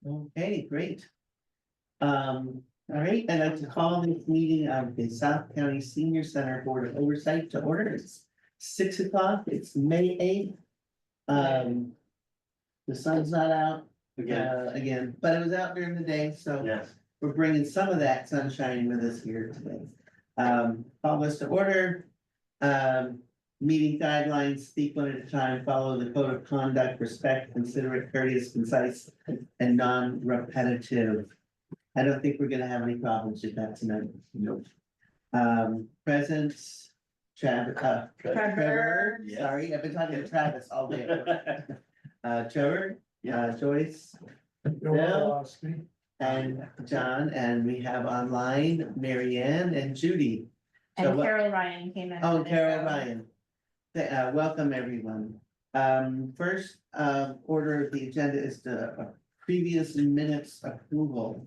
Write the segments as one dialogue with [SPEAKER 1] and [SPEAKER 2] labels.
[SPEAKER 1] Okay, great. All right, I'd like to call this meeting of the South County Senior Center Board of Oversight to order. It's 6 o'clock, it's May 8th. The sun's not out again, but it was out during the day, so
[SPEAKER 2] Yes.
[SPEAKER 1] we're bringing some of that sunshine with us here today. Call this to order. Meeting guidelines, speak one at a time, follow the code of conduct, respect, considerate, courteous, concise, and non-repetitive. I don't think we're gonna have any problems with that tonight.
[SPEAKER 2] Nope.
[SPEAKER 1] Presence, Trevor,
[SPEAKER 2] Yes.
[SPEAKER 1] sorry, I've been talking to Travis all day. Trevor, Joyce, Bill, and John, and we have online Mary Ann and Judy. So
[SPEAKER 3] And
[SPEAKER 1] what-
[SPEAKER 3] Carol Ryan came in.
[SPEAKER 1] Oh, Carol Ryan. Welcome, everyone. First, order of the agenda is the previous minutes approval.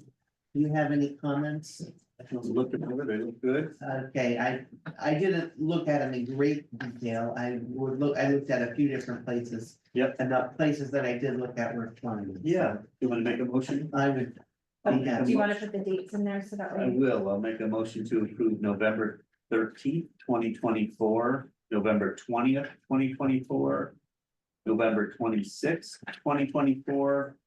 [SPEAKER 1] Do you have any comments?
[SPEAKER 2] I was looking over, they look good.
[SPEAKER 1] Okay, I didn't look at them in great detail. I looked at a few different places.
[SPEAKER 2] Yep.
[SPEAKER 1] And the places that I did look at were fine.
[SPEAKER 2] Yeah, you wanna make a motion?
[SPEAKER 1] I would. be happy.
[SPEAKER 3] Do you want to put the dates in there so that
[SPEAKER 2] I
[SPEAKER 3] way?
[SPEAKER 2] will, I'll make a motion to approve November 13th, 2024, November 20th, 2024. November 26th, 2024.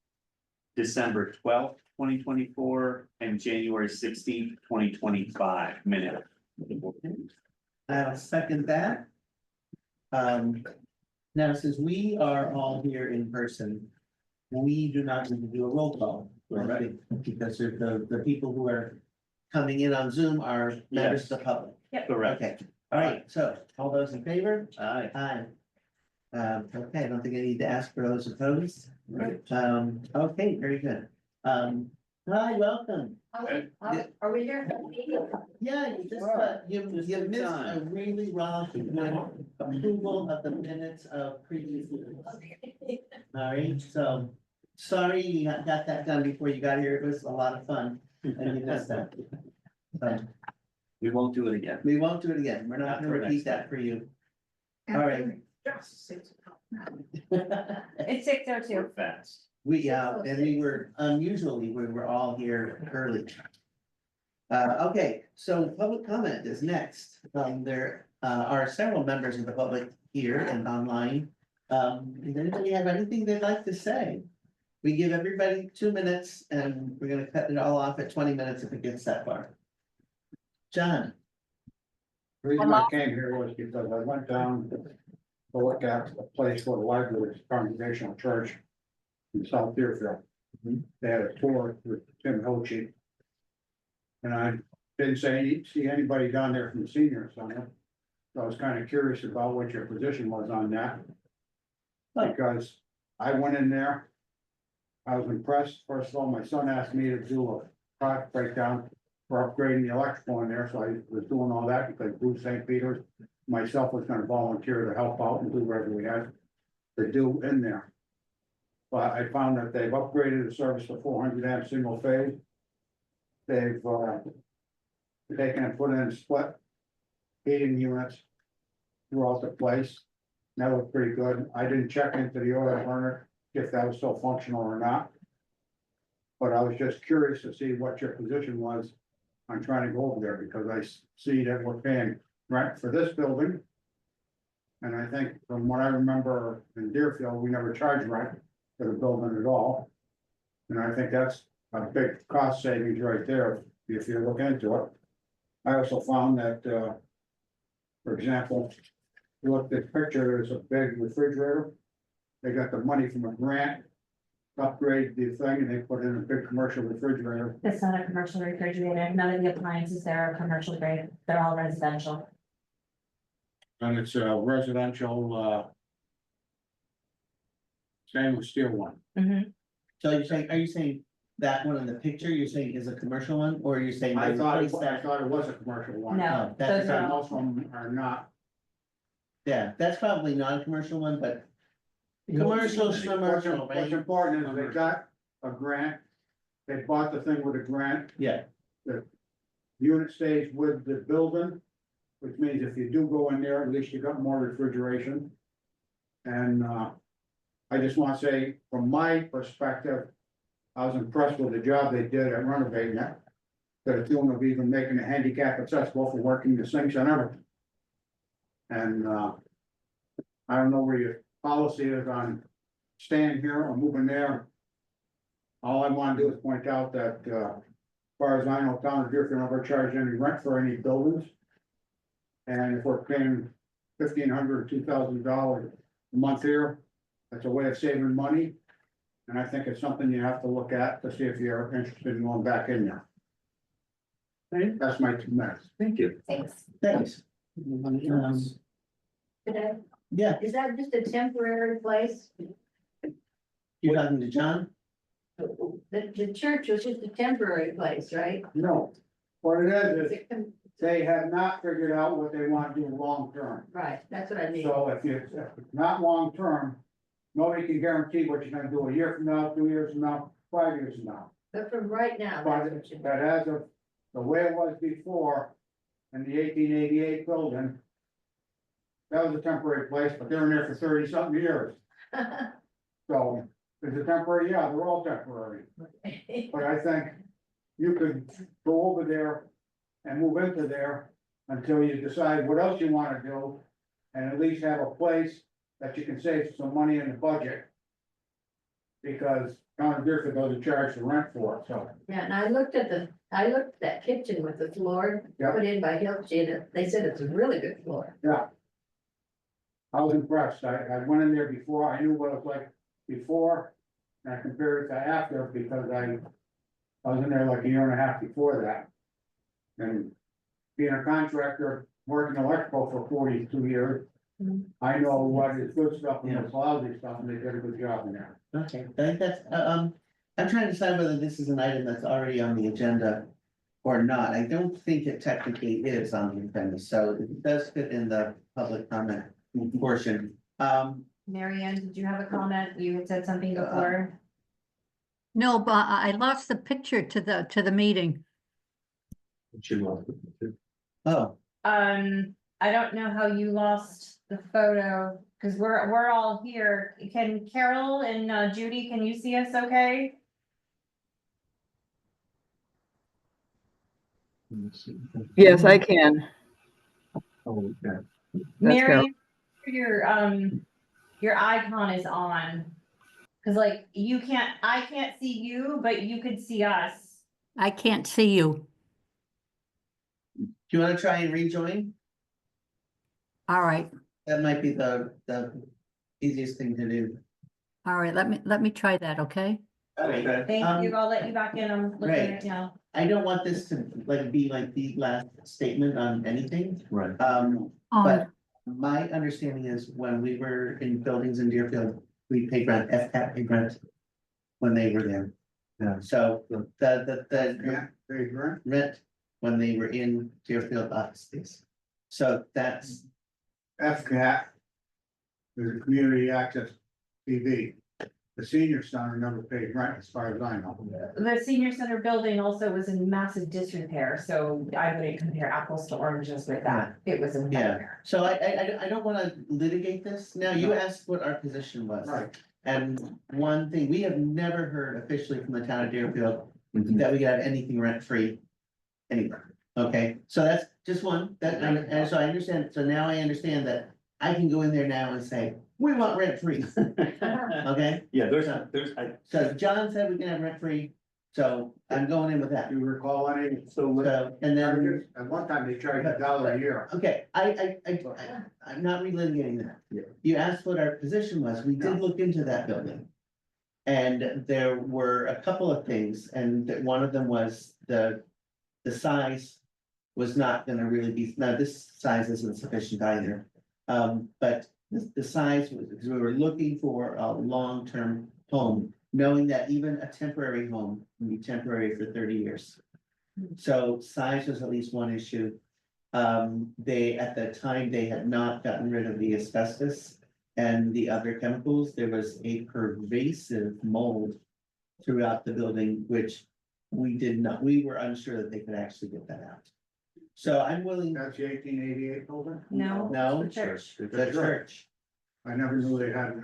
[SPEAKER 2] December 12th, 2024, and January 16th, 2025 minute.
[SPEAKER 1] I'll second that. Now, since we are all here in person, we do not need to do a roll call.
[SPEAKER 2] Correct.
[SPEAKER 1] Because the people who are coming in on Zoom are members of the public.
[SPEAKER 2] Correct.
[SPEAKER 1] Okay, all right, so all those in favor?
[SPEAKER 2] Aye.
[SPEAKER 1] Aye. Okay, I don't think I need to ask for those opposed.
[SPEAKER 2] Right.
[SPEAKER 1] Okay, very good. Hi, welcome.
[SPEAKER 4] Are we here?
[SPEAKER 1] Yeah, you just, you
[SPEAKER 2] Just
[SPEAKER 1] you
[SPEAKER 2] in
[SPEAKER 1] missed a
[SPEAKER 2] time.
[SPEAKER 1] really wrong approval of the minutes of previous meetings. All right, so, sorry you got that done before you got here. It was a lot of fun and you missed that. So,
[SPEAKER 2] We won't do it again.
[SPEAKER 1] we won't do it again. We're not
[SPEAKER 2] Not
[SPEAKER 1] gonna
[SPEAKER 2] for
[SPEAKER 1] repeat
[SPEAKER 2] next
[SPEAKER 1] that for you. All right.
[SPEAKER 3] It's 6:02.
[SPEAKER 2] We're fast.
[SPEAKER 1] And we were, unusually, we were all here early. Okay, so public comment is next. There are several members of the public here and online. Does anybody have anything they'd like to say? We give everybody 2 minutes and we're gonna cut it all off at 20 minutes if it gets that far. John,
[SPEAKER 5] The reason I came here was because I went down to look at a place for the library, Congregational Church in South Deerfield. They had a tour with Tim Hochie. And I didn't see anybody down there from the senior center. So I was kind of curious about what your position was on that. Because I went in there. I was impressed. First of all, my son asked me to do a product breakdown for upgrading the electrical in there, so I was doing all that because Bruce St. Peter's, myself was gonna volunteer to help out and do whatever we had to do in there. But I found that they've upgraded the service to 400 amp single phase. They've taken and put in split heating units throughout the place. That looked pretty good. I didn't check into the oil burner if that was still functional or not. But I was just curious to see what your position was on trying to go over there, because I see that we're paying rent for this building. And I think from what I remember in Deerfield, we never charged rent for the building at all. And I think that's a big cost savings right there, if you look into it. I also found that, for example, you look at this picture, there's a big refrigerator. They got the money from a grant, upgrade the thing, and they put in a big commercial refrigerator.
[SPEAKER 3] It's not a commercial refrigerator. None of the appliances there are commercial grade. They're all residential.
[SPEAKER 5] And it's a residential, stainless steel one.
[SPEAKER 1] so are you saying that one in the picture, you're saying is a commercial one, or you're saying?
[SPEAKER 5] I
[SPEAKER 1] they
[SPEAKER 5] thought
[SPEAKER 1] replaced that?
[SPEAKER 5] it was a commercial one.
[SPEAKER 3] No,
[SPEAKER 1] that's
[SPEAKER 3] those are
[SPEAKER 5] And
[SPEAKER 3] all.
[SPEAKER 5] most of them are not.
[SPEAKER 1] Yeah, that's probably not a commercial one, but commercial's commercial,
[SPEAKER 5] What's
[SPEAKER 1] right?
[SPEAKER 5] important is they got a grant, they bought the thing with a grant,
[SPEAKER 1] Yeah,
[SPEAKER 5] unit stays with the building. Which means if you do go in there, at least you got more refrigeration. And, I just want to say, from my perspective, I was impressed with the job they did at renovating it. To the tune of even making it handicap accessible for working the sinks and everything. And, I don't know where your policy is on staying here or moving there. All I want to do is point out that, as far as I know, town of Deerfield never charged any rent for any buildings. And if we're paying $1,500, $2,000 a month here, that's a way of saving money. And I think it's something you have to look at to see if you're interested in going back in there. That's my 2 minutes.
[SPEAKER 2] Thank you.
[SPEAKER 4] Thanks.
[SPEAKER 1] Thanks.
[SPEAKER 4] Today,
[SPEAKER 1] Yeah,
[SPEAKER 4] is that just a temporary place?
[SPEAKER 1] you're talking to John?
[SPEAKER 4] The church was just a temporary place, right?
[SPEAKER 5] No, what it
[SPEAKER 4] Is
[SPEAKER 5] is
[SPEAKER 4] it
[SPEAKER 5] they have not figured out what they want to do long term.
[SPEAKER 4] Right, that's what I mean.
[SPEAKER 5] So if it's not long term, nobody can guarantee what you're gonna do a year from now, 2 years from now, 5 years from now.
[SPEAKER 4] But from right now,
[SPEAKER 5] But
[SPEAKER 4] that's what you
[SPEAKER 5] but as of the way it was before, in the 1888 building, that was a temporary place, but they were in there for 30-something years. So, is it temporary? Yeah, they're all temporary. But I think you could go over there and move into there until you decide what else you wanna do. And at least have a place that you can save some money in the budget. Because town of Deerfield doesn't charge the rent for it, so.
[SPEAKER 4] Yeah, and I looked at that kitchen with the floor
[SPEAKER 5] Yeah.
[SPEAKER 4] put in by Hilti, and they said it's a really good floor.
[SPEAKER 5] I was impressed. I went in there before. I knew what it was like before. And I compared it to after because I was in there like a year and a half before that. And being a contractor, working electrical for 42 years,
[SPEAKER 4] Mhm.
[SPEAKER 5] I know what is good stuff and what's lousy stuff, and they did a good job in there.
[SPEAKER 1] Okay, I think that's, I'm trying to decide whether this is an item that's already on the agenda or not. I don't think it technically is on the agenda, so it does fit in the public comment portion.
[SPEAKER 3] Mary Ann, did you have a comment? You had said something before.
[SPEAKER 6] No, but I lost the picture to the meeting.
[SPEAKER 1] Oh,
[SPEAKER 3] I don't know how you lost the photo, because we're all here. Can Carol and Judy, can you see us okay?
[SPEAKER 7] Yes, I can.
[SPEAKER 2] Oh, okay.
[SPEAKER 3] Mary, your icon is on. Cause like I can't see you, but you could see us.
[SPEAKER 6] I can't see you.
[SPEAKER 1] do you wanna try and rejoin?
[SPEAKER 6] All right,
[SPEAKER 1] That might be the easiest thing to do.
[SPEAKER 6] all right, let me try that, okay?
[SPEAKER 2] Okay.
[SPEAKER 3] Thank you, I'll let you back in, I'm looking
[SPEAKER 1] right.
[SPEAKER 3] at it now.
[SPEAKER 1] I don't want this to be like the last statement on anything.
[SPEAKER 2] Right.
[SPEAKER 1] But my understanding is when we were in buildings in Deerfield, we paid rent, FCAT paid rent. When they were there.
[SPEAKER 2] Yeah.
[SPEAKER 1] So the
[SPEAKER 5] Yeah, they agree.
[SPEAKER 1] rent when they were in Deerfield office space. So that's,
[SPEAKER 5] FCAT is a community access TV. The senior center never paid rent as far as I know.
[SPEAKER 3] The senior center building also was in massive disrepair, so I wouldn't compare apples to oranges with that. It was a nightmare.
[SPEAKER 1] so I don't wanna litigate this. Now, you asked what our position was.
[SPEAKER 5] Right.
[SPEAKER 1] And one thing, we have never heard officially from the town of Deerfield
[SPEAKER 2] Mhm.
[SPEAKER 1] that we could have anything rent-free anywhere. Okay, so that's just one, and so I understand, so now I understand that I can go in there now and say, we want rent-free, okay?
[SPEAKER 2] Yeah, there's,
[SPEAKER 1] So John said we can have rent-free, so I'm going in with that.
[SPEAKER 5] Do you recall any
[SPEAKER 2] so,
[SPEAKER 1] So, and then,
[SPEAKER 5] charges? At one time, they charged $1 a year.
[SPEAKER 1] okay, I'm not relitigating that.
[SPEAKER 2] Yeah.
[SPEAKER 1] You asked what our position was, we did look into that building. And there were a couple of things, and that one of them was the size was not gonna really be, now this size isn't sufficient either. But the size was, because we were looking for a long-term home, knowing that even a temporary home can be temporary for 30 years. So size was at least one issue. They, at the time, they had not gotten rid of the asbestos and the other chemicals. There was a pervasive mold throughout the building, which we were unsure that they could actually get that out. So I'm willing,
[SPEAKER 5] That's the 1888 building?
[SPEAKER 3] No.
[SPEAKER 1] no,
[SPEAKER 3] the church.
[SPEAKER 1] the church,
[SPEAKER 5] I never knew they had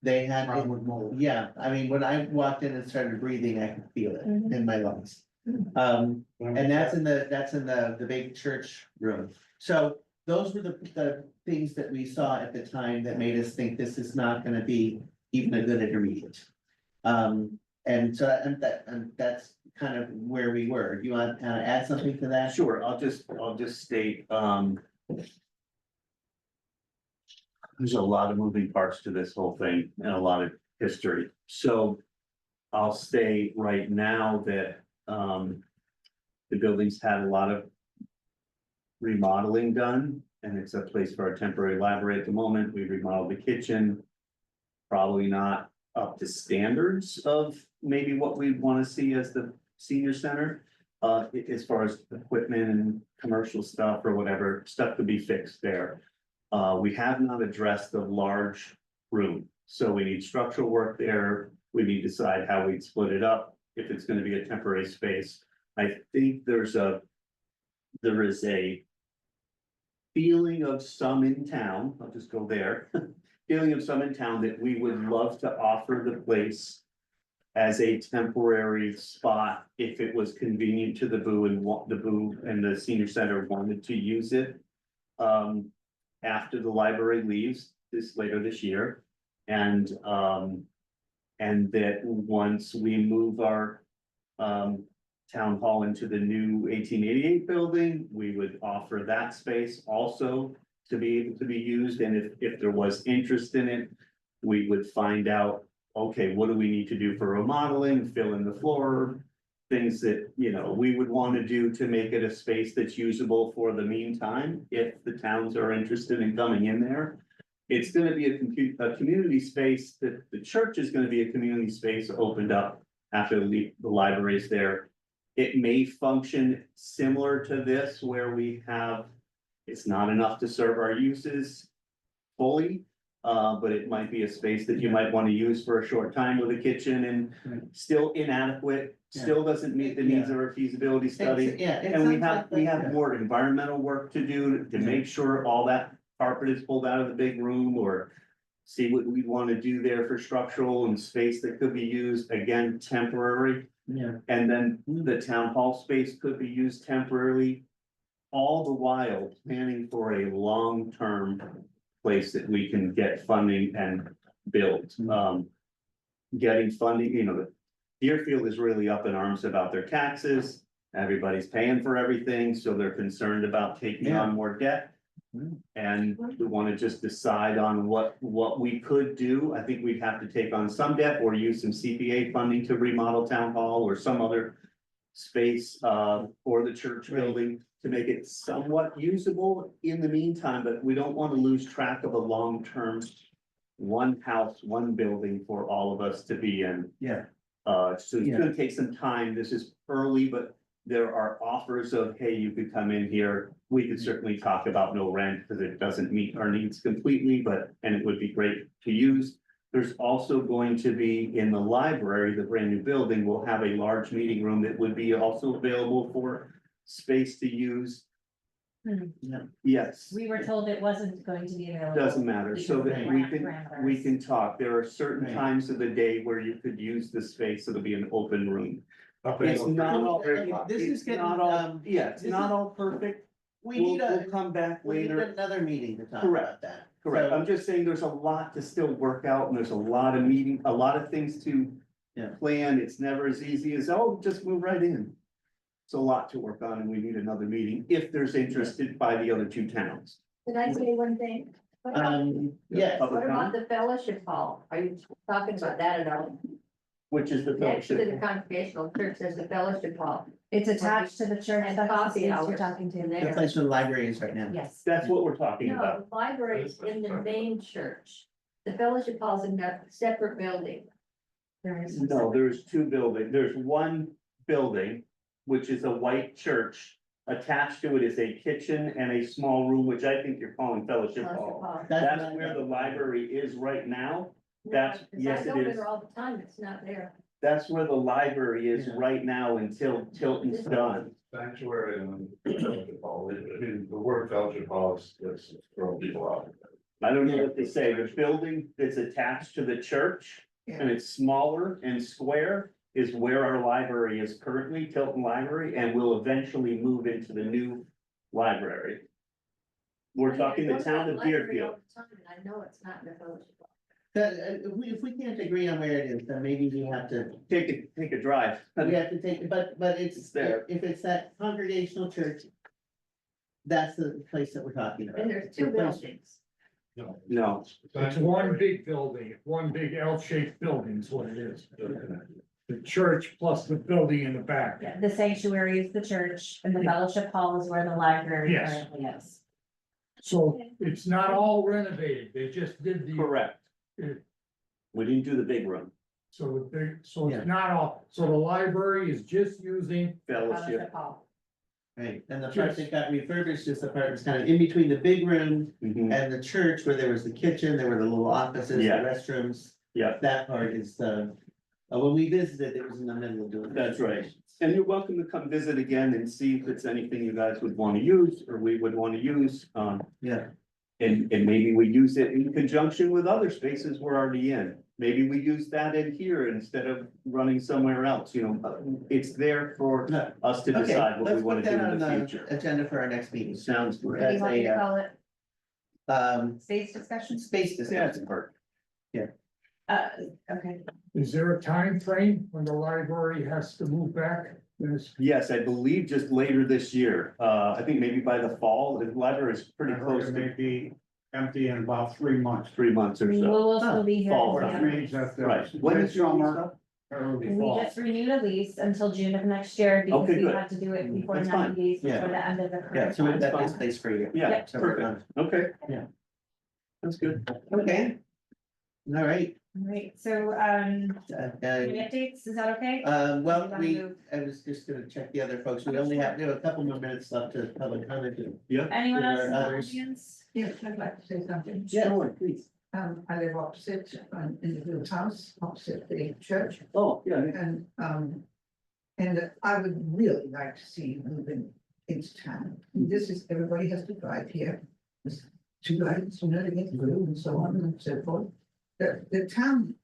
[SPEAKER 1] They had,
[SPEAKER 5] Hardwood mold.
[SPEAKER 1] yeah, I mean, when I walked in and started breathing, I could feel it
[SPEAKER 3] Mhm.
[SPEAKER 1] in my lungs. And that's in the big church room. So those were the things that we saw at the time that made us think this is not gonna be even a good intermediate. And so, and that's kind of where we were. Do you want to kind of add something to that?
[SPEAKER 2] Sure, I'll just state, there's a lot of moving parts to this whole thing and a lot of history. So I'll say right now that, the building's had a lot of remodeling done, and it's a place for our temporary library at the moment. We remodeled the kitchen. Probably not up to standards of maybe what we want to see as the senior center. As far as equipment and commercial stuff or whatever, stuff could be fixed there. We have not addressed the large room, so we need structural work there. We need to decide how we'd split it up, if it's gonna be a temporary space. I think there is a feeling of some in town, I'll just go there. Feeling of some in town that we would love to offer the place as a temporary spot if it was convenient to the Boo and the senior center wanted to use it. After the library leaves later this year. And that once we move our town hall into the new 1888 building, we would offer that space also to be able to be used. And if there was interest in it, we would find out, okay, what do we need to do for remodeling, fill in the floor, things that, you know, we would want to do to make it a space that's usable for the meantime, if the towns are interested in coming in there. It's gonna be a community space, that the church is gonna be a community space opened up after the library's there. It may function similar to this, where we have, it's not enough to serve our uses fully. But it might be a space that you might want to use for a short time with a kitchen and still inadequate, still doesn't meet the needs of our feasibility study.
[SPEAKER 1] Yeah. it
[SPEAKER 2] And we
[SPEAKER 1] sounds like
[SPEAKER 2] have
[SPEAKER 1] that.
[SPEAKER 2] more environmental work to do to make sure all that carpet is pulled out of the big room, or see what we want to do there for structural and space that could be used, again, temporary.
[SPEAKER 1] Yeah,
[SPEAKER 2] And then the town hall space could be used temporarily, all the while planning for a long-term place that we can get funding and build. Getting funding, you know, Deerfield is really up in arms about their taxes. Everybody's paying for everything, so they're concerned about taking on more debt. And we want to just decide on what we could do. I think we'd have to take on some debt or use some CPA funding to remodel town hall or some other space or the church building to make it somewhat usable in the meantime, but we don't want to lose track of a long-term one house, one building for all of us to be in.
[SPEAKER 1] yeah,
[SPEAKER 2] So it's gonna take some time. This is early, but there are offers of, hey, you could come in here. We could certainly talk about no rent because it doesn't meet our needs completely, and it would be great to use. There's also going to be in the library, the brand new building will have a large meeting room that would be also available for space to use.
[SPEAKER 1] yeah.
[SPEAKER 2] Yes,
[SPEAKER 3] We were told it wasn't going to be available.
[SPEAKER 2] doesn't matter, so that we
[SPEAKER 3] Parameters.
[SPEAKER 2] can talk. There are certain
[SPEAKER 1] Right.
[SPEAKER 2] times of the day where you could use the space, it'll be an open room. It's not all.
[SPEAKER 1] This is
[SPEAKER 2] it's
[SPEAKER 1] getting,
[SPEAKER 2] not all, yeah, it's
[SPEAKER 1] this
[SPEAKER 2] not
[SPEAKER 1] is-
[SPEAKER 2] all perfect.
[SPEAKER 1] We
[SPEAKER 2] We'll,
[SPEAKER 1] need
[SPEAKER 2] we'll come back
[SPEAKER 1] we need
[SPEAKER 2] later.
[SPEAKER 1] another meeting to talk
[SPEAKER 2] Correct.
[SPEAKER 1] about that.
[SPEAKER 2] Correct,
[SPEAKER 1] So-
[SPEAKER 2] I'm just saying there's a lot to still work out and there's a lot of things to
[SPEAKER 1] Yeah.
[SPEAKER 2] plan. It's never as easy as, oh, just move right in. It's a lot to work on and we need another meeting if there's interest by the other two towns.
[SPEAKER 4] Can I say one thing?
[SPEAKER 1] Yes,
[SPEAKER 2] Public
[SPEAKER 4] What about
[SPEAKER 2] comment,
[SPEAKER 4] the fellowship hall? Are you talking about that at all?
[SPEAKER 2] which is the
[SPEAKER 4] Next to the
[SPEAKER 2] fellowship.
[SPEAKER 4] congregational church, there's the fellowship hall.
[SPEAKER 3] It's attached to the church.
[SPEAKER 4] And
[SPEAKER 3] That's the
[SPEAKER 4] coffee
[SPEAKER 3] space
[SPEAKER 4] hours
[SPEAKER 3] you're talking
[SPEAKER 4] in
[SPEAKER 3] to.
[SPEAKER 1] the
[SPEAKER 4] there.
[SPEAKER 1] place where the library is right now.
[SPEAKER 3] Yes.
[SPEAKER 2] That's what we're talking
[SPEAKER 4] No,
[SPEAKER 2] about.
[SPEAKER 4] the library is in the main church. The fellowship hall's in a separate building.
[SPEAKER 3] There is.
[SPEAKER 2] No, there's two buildings. There's one building, which is a white church. Attached to it is a kitchen and a small room, which I think you're calling fellowship
[SPEAKER 4] Fellowship
[SPEAKER 2] hall.
[SPEAKER 4] hall.
[SPEAKER 2] That's where the library is right now. That's-
[SPEAKER 4] No, 'cause
[SPEAKER 2] yes,
[SPEAKER 4] I
[SPEAKER 2] it
[SPEAKER 4] go
[SPEAKER 2] is.
[SPEAKER 4] there all the time, it's not there.
[SPEAKER 2] That's where the library is
[SPEAKER 1] Yeah.
[SPEAKER 2] right now until Tilton's done.
[SPEAKER 8] Sanctuary and fellowship hall, I mean, the word fellowship hall is throwing people off.
[SPEAKER 2] I don't know what to say, the building that's attached to the church and it's smaller and square is where our library is currently, Tilton Library, and will eventually move into the new library. We're talking the town of Deerfield.
[SPEAKER 4] I know it's not in the village.
[SPEAKER 1] If we can't agree on where it is, then maybe we have to,
[SPEAKER 2] Take a drive.
[SPEAKER 1] we have to take, but
[SPEAKER 2] It's
[SPEAKER 1] it's,
[SPEAKER 2] there.
[SPEAKER 1] if it's that congregational church. That's the place that we're talking about.
[SPEAKER 4] And there's two buildings.
[SPEAKER 2] No,
[SPEAKER 8] It's one big building, one big L-shaped building is what it is. The church plus the building in the back.
[SPEAKER 3] Yeah, the sanctuary is the church and the fellowship hall is where the library
[SPEAKER 8] Yes.
[SPEAKER 3] currently is.
[SPEAKER 8] So it's not all renovated, they just did the,
[SPEAKER 2] correct.
[SPEAKER 8] it-
[SPEAKER 2] We didn't do the big room,
[SPEAKER 8] so they, so
[SPEAKER 1] Yeah.
[SPEAKER 8] it's not all, so the library is just using,
[SPEAKER 2] fellowship.
[SPEAKER 3] Fellowship hall.
[SPEAKER 1] Right, and the part that got refurbished is the part that's kind of in between the big room
[SPEAKER 2] Mhm.
[SPEAKER 1] and the church where there was the kitchen, there were the little offices, the
[SPEAKER 2] Yeah.
[SPEAKER 1] restrooms.
[SPEAKER 2] Yeah.
[SPEAKER 1] That part is when we visited, it was in the middle of doing.
[SPEAKER 2] That's right. And you're welcome to come visit again and see if it's anything you guys would want to use or we would want to use.
[SPEAKER 1] Yeah,
[SPEAKER 2] And maybe we use it in conjunction with other spaces we're already in. Maybe we use that in here instead of running somewhere else, you know, it's there for
[SPEAKER 1] No.
[SPEAKER 2] us to
[SPEAKER 1] okay,
[SPEAKER 2] decide what we
[SPEAKER 1] let's
[SPEAKER 2] want
[SPEAKER 1] put
[SPEAKER 2] to do
[SPEAKER 1] that
[SPEAKER 2] in
[SPEAKER 1] on
[SPEAKER 2] the
[SPEAKER 1] the
[SPEAKER 2] future.
[SPEAKER 1] agenda for our next meeting.
[SPEAKER 2] Sounds
[SPEAKER 3] What
[SPEAKER 2] great.
[SPEAKER 3] do you want me to
[SPEAKER 1] That's
[SPEAKER 3] call it?
[SPEAKER 1] Space
[SPEAKER 3] Space discussion?
[SPEAKER 2] Yeah, it's
[SPEAKER 1] discussion.
[SPEAKER 2] perfect.
[SPEAKER 3] Okay.
[SPEAKER 8] is there a time frame when the library has to move back? There's,
[SPEAKER 2] Yes, I believe just later this year. I think maybe by the fall, the library is pretty
[SPEAKER 5] I heard
[SPEAKER 2] close
[SPEAKER 5] it
[SPEAKER 2] to
[SPEAKER 5] may be empty in about 3 months.
[SPEAKER 2] 3 months or so.
[SPEAKER 3] We'll still be here.
[SPEAKER 2] Fall
[SPEAKER 3] for
[SPEAKER 2] time.
[SPEAKER 3] the
[SPEAKER 5] Means that the
[SPEAKER 2] Right. When
[SPEAKER 5] late
[SPEAKER 2] is your
[SPEAKER 5] summer, early
[SPEAKER 3] We
[SPEAKER 5] fall.
[SPEAKER 3] just renewed a lease until June of next year because
[SPEAKER 2] Okay,
[SPEAKER 3] we
[SPEAKER 2] good.
[SPEAKER 3] had to do it before
[SPEAKER 2] That's
[SPEAKER 3] 90 days
[SPEAKER 1] Yeah.
[SPEAKER 3] before the end of the
[SPEAKER 1] Yeah,
[SPEAKER 3] current.
[SPEAKER 1] so we've got
[SPEAKER 3] contract.
[SPEAKER 1] this place for you.
[SPEAKER 2] Yeah,
[SPEAKER 3] Yep.
[SPEAKER 1] So we're
[SPEAKER 2] perfect. Okay.
[SPEAKER 1] Yeah.
[SPEAKER 2] That's good.
[SPEAKER 1] Okay. All right,
[SPEAKER 3] Right, so, any updates, is that okay?
[SPEAKER 1] well,
[SPEAKER 3] Wanna
[SPEAKER 1] I was just gonna check the other folks, we only have a couple more minutes left to public comment.
[SPEAKER 3] Anyone
[SPEAKER 1] there
[SPEAKER 3] else
[SPEAKER 1] are
[SPEAKER 3] in the
[SPEAKER 1] others.
[SPEAKER 3] audience?
[SPEAKER 9] Yes, I'd like to say something.
[SPEAKER 1] Yeah, please.
[SPEAKER 9] I live opposite, in the little house, opposite the church,
[SPEAKER 2] Oh, yeah.
[SPEAKER 9] and I would really like to see you moving into town. This is, everybody has to drive here. There's 2 lights, to get through and so on and so forth. The town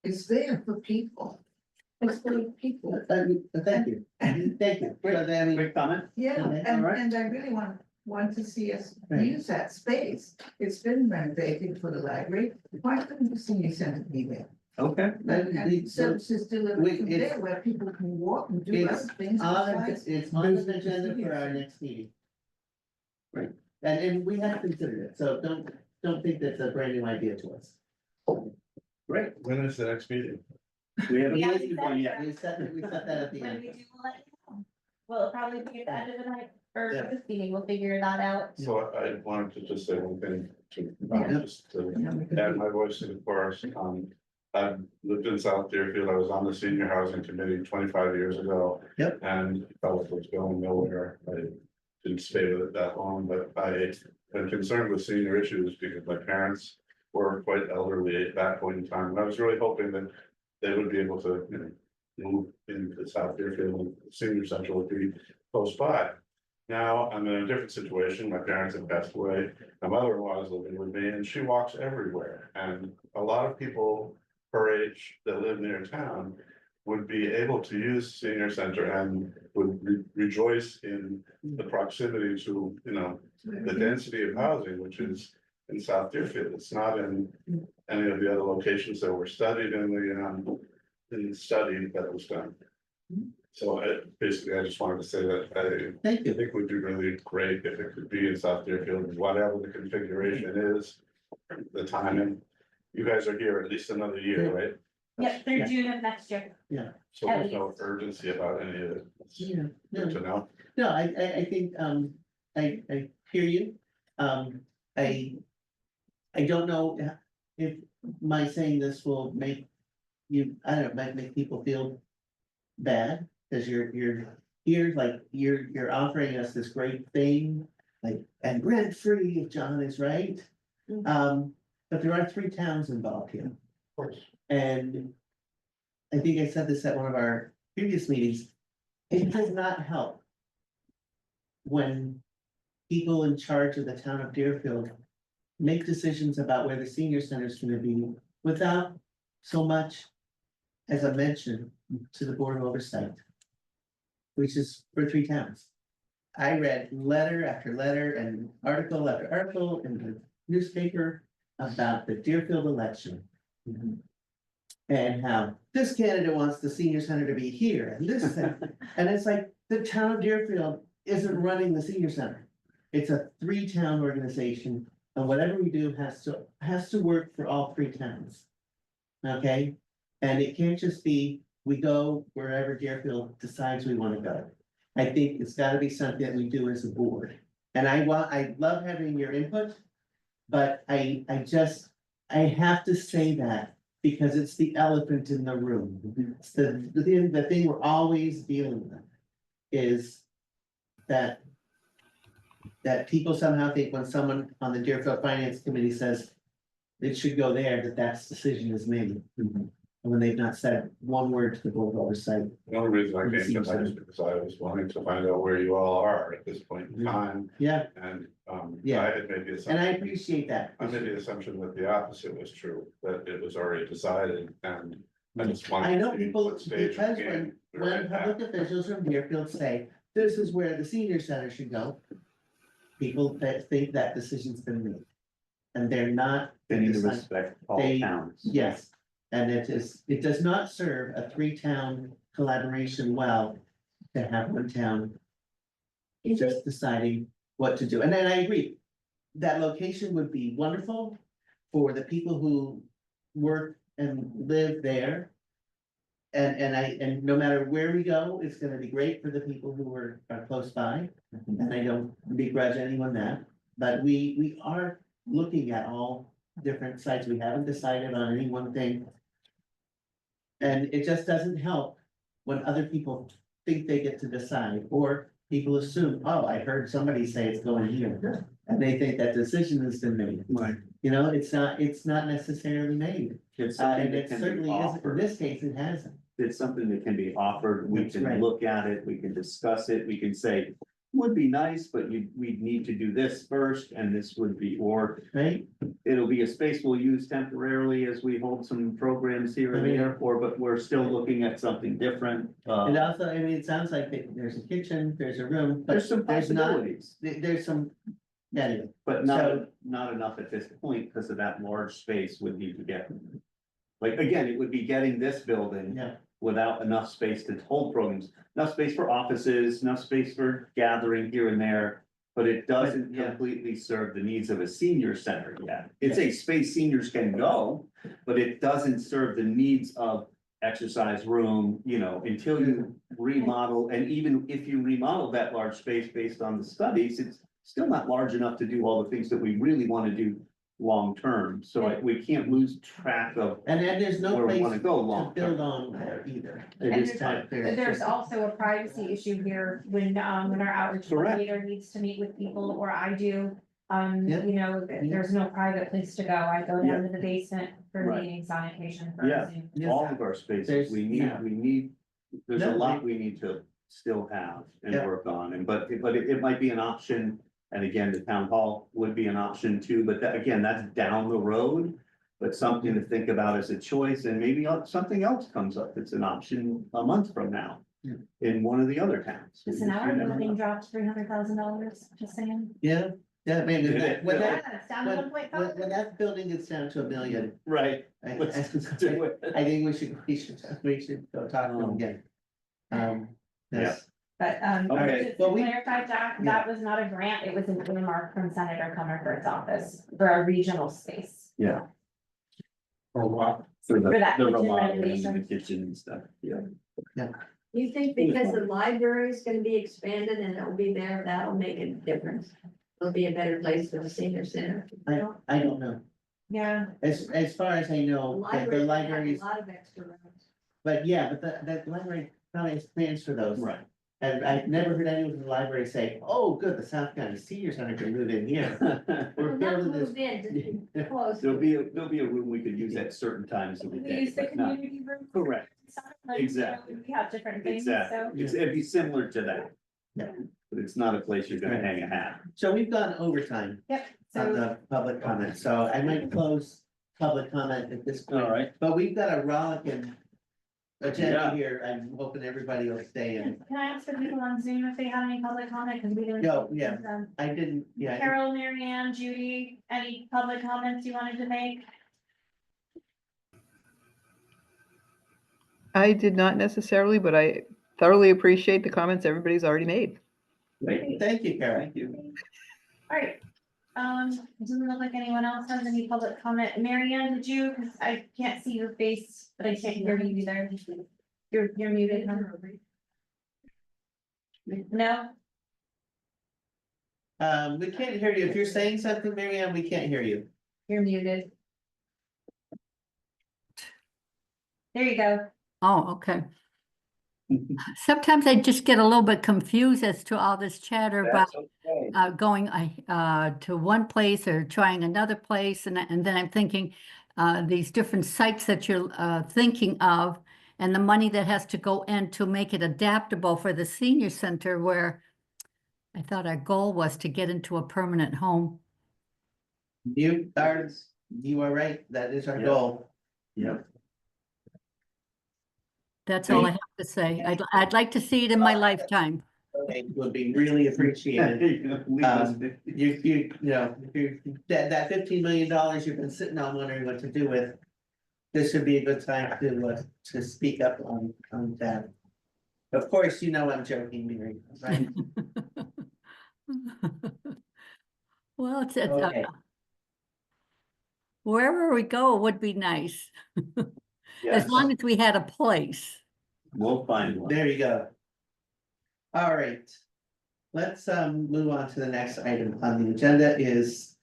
[SPEAKER 9] is there for people. It's for people.
[SPEAKER 1] Thank you, thank you. So then, I mean,
[SPEAKER 2] Quick comment?
[SPEAKER 9] Yeah,
[SPEAKER 1] Okay,
[SPEAKER 9] and,
[SPEAKER 1] alright.
[SPEAKER 9] and I really want to see us
[SPEAKER 1] Right.
[SPEAKER 9] use that space. It's been renovated for the library. Why couldn't the senior center be there?
[SPEAKER 2] Okay.
[SPEAKER 9] And services delivered
[SPEAKER 1] we-
[SPEAKER 9] from
[SPEAKER 1] it's-
[SPEAKER 9] there where people can walk and do
[SPEAKER 1] It's
[SPEAKER 9] other things. besides
[SPEAKER 1] it's on the
[SPEAKER 9] visiting the
[SPEAKER 1] agenda
[SPEAKER 9] senior
[SPEAKER 1] for our
[SPEAKER 9] center.
[SPEAKER 1] next meeting. Right, and we have considered it, so don't think that's a brand new idea to us.
[SPEAKER 2] Great.
[SPEAKER 10] When is the next meeting?
[SPEAKER 2] We haven't
[SPEAKER 3] We haven't
[SPEAKER 2] listed
[SPEAKER 3] said
[SPEAKER 2] one
[SPEAKER 3] it
[SPEAKER 2] yet.
[SPEAKER 1] We set that at the
[SPEAKER 3] When
[SPEAKER 1] end.
[SPEAKER 3] we do, we'll let you know. Well, it'll probably be at the end of the night, or
[SPEAKER 1] Yeah.
[SPEAKER 3] this meeting, we'll figure that out.
[SPEAKER 10] So I wanted to just say one thing, to,
[SPEAKER 9] Yeah.
[SPEAKER 10] just to
[SPEAKER 9] Yeah, we could
[SPEAKER 10] add
[SPEAKER 9] do-
[SPEAKER 10] my voice to the chorus. I've lived in South Deerfield, I was on the senior housing committee 25 years ago.
[SPEAKER 1] Yep.
[SPEAKER 10] And felt it was going nowhere, I didn't stay with it that long, but I am concerned with senior issues because my parents were quite elderly at that point in time, and I was really hoping that they would be able to, you know, move into South Deerfield, and the senior center would be close by. Now, I'm in a different situation, my parents have passed away, my mother-in-law is living with me, and she walks everywhere, and a lot of people her age that live near town would be able to use senior center and would rejoice in the proximity to, you know, the density of housing, which is in South Deerfield. It's not in any of the other locations that were studied in the study that was done. So basically, I just wanted to say that I
[SPEAKER 1] Thank you.
[SPEAKER 10] think would be really great if it could be in South Deerfield, whatever the configuration is, the timing. You guys are here at least another year, right?
[SPEAKER 3] Yep, through June of next year.
[SPEAKER 10] So there's no urgency about any of it. It's
[SPEAKER 1] Yeah,
[SPEAKER 10] good
[SPEAKER 1] no,
[SPEAKER 10] to know.
[SPEAKER 1] no, I think, I hear you. I don't know if my saying this will make you, I don't know, might make people feel bad, cause you're here, like, you're offering us this great thing, like, and rent free, if John is right. But there are 3 towns involved here.
[SPEAKER 10] Of course.
[SPEAKER 1] And I think I said this at one of our previous meetings, it does not help when people in charge of the town of Deerfield make decisions about where the senior center is gonna be without so much as a mention to the Board of Oversight, which is for 3 towns. I read letter after letter and article after article in the newspaper about the Deerfield election. And how this candidate wants the senior center to be here and this, and it's like, the town of Deerfield isn't running the senior center. It's a 3-town organization, and whatever we do has to work for all 3 towns. Okay, and it can't just be, we go wherever Deerfield decides we wanna go. I think it's gotta be something that we do as a board, and I love having your input. But I have to say that, because it's the elephant in the room. It's the thing we're always dealing with is that people somehow think when someone on the Deerfield Finance Committee says it should go there, that decision is made. And when they've not said one word to the Board of Oversight.
[SPEAKER 10] The only reason I came tonight is because I was wanting to find out where you all are at this point in time,
[SPEAKER 1] Yeah,
[SPEAKER 10] and,
[SPEAKER 1] Yeah.
[SPEAKER 10] I had made the assumption.
[SPEAKER 1] and I appreciate that.
[SPEAKER 10] I made the assumption that the opposite was true, that it was already decided, and I just wanted.
[SPEAKER 1] I know
[SPEAKER 10] to see
[SPEAKER 1] people,
[SPEAKER 10] what stage
[SPEAKER 1] because
[SPEAKER 10] we
[SPEAKER 1] when,
[SPEAKER 10] came- we were
[SPEAKER 1] when
[SPEAKER 10] at.
[SPEAKER 1] public officials from Deerfield say, this is where the senior center should go. People that think that decision's been made. And they're not.
[SPEAKER 2] They need to respect all
[SPEAKER 1] They-
[SPEAKER 2] towns.
[SPEAKER 1] Yes, and it does not serve a 3-town collaboration well to have one town just deciding what to do. And then I agree, that location would be wonderful for the people who work and live there. And no matter where we go, it's gonna be great for the people who are close by, and I don't begrudge anyone that. But we are looking at all different sites, we haven't decided on any one thing. And it just doesn't help when other people think they get to decide, or people assume, oh, I heard somebody say it's going here. And they think that decision has been made.
[SPEAKER 2] Right.
[SPEAKER 1] You know, it's not necessarily made.
[SPEAKER 2] It's something
[SPEAKER 1] And
[SPEAKER 2] that
[SPEAKER 1] it
[SPEAKER 2] can be
[SPEAKER 1] certainly isn't, in
[SPEAKER 2] offered.
[SPEAKER 1] this case, it hasn't.
[SPEAKER 2] It's something that can be offered, we
[SPEAKER 1] That's
[SPEAKER 2] can
[SPEAKER 1] right.
[SPEAKER 2] look at it, we can discuss it, we can say, would be nice, but we'd need to do this first, and this would be, or
[SPEAKER 1] Right?
[SPEAKER 2] it'll be a space we'll use temporarily as we hold some programs here and there, or, but we're still looking at something different.
[SPEAKER 1] And also, I mean, it sounds like there's a kitchen, there's a room, but
[SPEAKER 2] There's some
[SPEAKER 1] there's not,
[SPEAKER 2] possibilities,
[SPEAKER 1] there's some. Anyway,
[SPEAKER 2] but
[SPEAKER 1] So-
[SPEAKER 2] not enough at this point, because of that large space would need to get. Like, again, it would be getting this building
[SPEAKER 1] yeah,
[SPEAKER 2] without enough space to hold programs, enough space for offices, enough space for gathering here and there. But it doesn't
[SPEAKER 1] yeah.
[SPEAKER 2] completely serve the needs of a senior center yet. It's a space seniors can go, but it doesn't serve the needs of exercise room, until you remodel. And even if you remodel that large space based on the studies, it's still not large enough to do all the things that we really want to do long-term. So we can't lose track of
[SPEAKER 1] and then there's no
[SPEAKER 2] where we
[SPEAKER 1] place
[SPEAKER 2] want to go
[SPEAKER 1] to
[SPEAKER 2] long-term.
[SPEAKER 1] build on there either.
[SPEAKER 3] And
[SPEAKER 1] It is kind of-
[SPEAKER 3] There's also a privacy issue here when our outreach
[SPEAKER 2] Correct.
[SPEAKER 3] coordinator needs to meet with people, or I do.
[SPEAKER 1] Yeah.
[SPEAKER 3] There's no private place to go. I go down to the basement for
[SPEAKER 2] Right.
[SPEAKER 3] meetings on occasion for
[SPEAKER 2] Yeah.
[SPEAKER 3] Zoom.
[SPEAKER 1] Yes.
[SPEAKER 2] All of our spaces,
[SPEAKER 1] There's-
[SPEAKER 2] we
[SPEAKER 1] yeah.
[SPEAKER 2] need, there's a
[SPEAKER 1] No,
[SPEAKER 2] lot we need to still have and
[SPEAKER 1] Yeah.
[SPEAKER 2] work on, but it might be an option. And again, the town hall would be an option too, but again, that's down the road. But something to think about as a choice, and maybe something else comes up, it's an option a month from now.
[SPEAKER 1] Yeah.
[SPEAKER 2] In one of the other towns.
[SPEAKER 3] Listen, our
[SPEAKER 2] You never
[SPEAKER 3] building
[SPEAKER 2] know.
[SPEAKER 3] dropped $300,000, just saying.
[SPEAKER 1] Yeah, I mean, when that, when that,
[SPEAKER 3] Yeah, it's down to
[SPEAKER 1] when,
[SPEAKER 3] 1.5.
[SPEAKER 1] when that building gets down to $1 million.
[SPEAKER 2] Right.
[SPEAKER 1] I
[SPEAKER 2] Let's
[SPEAKER 1] I
[SPEAKER 2] do it.
[SPEAKER 1] think we should go talk to them again. Yes.
[SPEAKER 3] But,
[SPEAKER 2] Okay.
[SPEAKER 3] just to
[SPEAKER 1] Well, we-
[SPEAKER 3] clarify, Jack, that was not a grant, it was an earmark from Senator Comerford's office for a regional space.
[SPEAKER 2] Yeah.
[SPEAKER 5] Or what?
[SPEAKER 2] For
[SPEAKER 3] For that
[SPEAKER 2] the
[SPEAKER 3] kitchen
[SPEAKER 2] remodeling and the
[SPEAKER 3] renovation.
[SPEAKER 2] kitchen and stuff, yeah.
[SPEAKER 4] You think because the library is gonna be expanded and it'll be there, that'll make a difference? It'll be a better place for the senior center.
[SPEAKER 1] I don't know.
[SPEAKER 3] Yeah,
[SPEAKER 1] As far as I
[SPEAKER 4] The
[SPEAKER 1] know, the
[SPEAKER 4] library
[SPEAKER 1] libraries,
[SPEAKER 4] has a lot of extra rooms.
[SPEAKER 1] but yeah, but the library probably has plans for those.
[SPEAKER 2] Right.
[SPEAKER 1] And I've never heard anyone from the library say, oh, good, the South County Senior Center can move in here. We're
[SPEAKER 4] Well, not
[SPEAKER 1] building this.
[SPEAKER 4] moved in, just close.
[SPEAKER 2] There'll be a room we could use at certain times of the
[SPEAKER 3] we
[SPEAKER 2] day,
[SPEAKER 3] use the
[SPEAKER 2] but not,
[SPEAKER 3] community room.
[SPEAKER 2] correct,
[SPEAKER 3] Like,
[SPEAKER 2] Exactly.
[SPEAKER 3] We have different things, so.
[SPEAKER 2] exactly. It'd be similar to that. But it's not a place you're gonna hang a hat.
[SPEAKER 1] So we've gone overtime
[SPEAKER 3] Yep,
[SPEAKER 1] on
[SPEAKER 3] so
[SPEAKER 1] the public comment, so I might close public comment at this point.
[SPEAKER 2] All right.
[SPEAKER 1] But we've got a rollicking agenda
[SPEAKER 2] Yeah.
[SPEAKER 1] here. I'm hoping everybody will stay in.
[SPEAKER 3] can I ask the people on Zoom if they have any public comment? Because we didn't.
[SPEAKER 1] Yeah. I didn't, yeah.
[SPEAKER 3] Carol, Mary Ann, Judy, any public comments you wanted to make?
[SPEAKER 7] I did not necessarily, but I thoroughly appreciate the comments everybody's already made.
[SPEAKER 1] Great, thank you, Carol.
[SPEAKER 2] Thank you.
[SPEAKER 3] All right. Doesn't look like anyone else has any public comment. Mary Ann, did you? Because I can't see your face, but I can't hear you either. You're muted, huh? No?
[SPEAKER 1] We can't hear you. If you're saying something, Mary Ann, we can't hear you.
[SPEAKER 3] You're muted. There you go.
[SPEAKER 6] Oh, okay. Sometimes I just get a little bit confused as to all this chatter about going to one place or trying another place, and then I'm thinking these different sites that you're thinking of, and the money that has to go in to make it adaptable for the senior center, where I thought our goal was to get into a permanent home.
[SPEAKER 1] You are right. That is our
[SPEAKER 2] Yeah.
[SPEAKER 1] goal.
[SPEAKER 2] Yep.
[SPEAKER 6] That's all I have to say. I'd like to see it in my lifetime.
[SPEAKER 1] It would be really appreciated. You know, that $15 million you've been sitting on wondering what to do with. This would be a good time to speak up on that. Of course, you know I'm joking, Mary, right?
[SPEAKER 6] Well, it's
[SPEAKER 1] Okay.
[SPEAKER 6] wherever we go would be nice, as long as we had a place.
[SPEAKER 2] We'll find one.
[SPEAKER 1] There you go. All right. Let's move on to the next item on the agenda is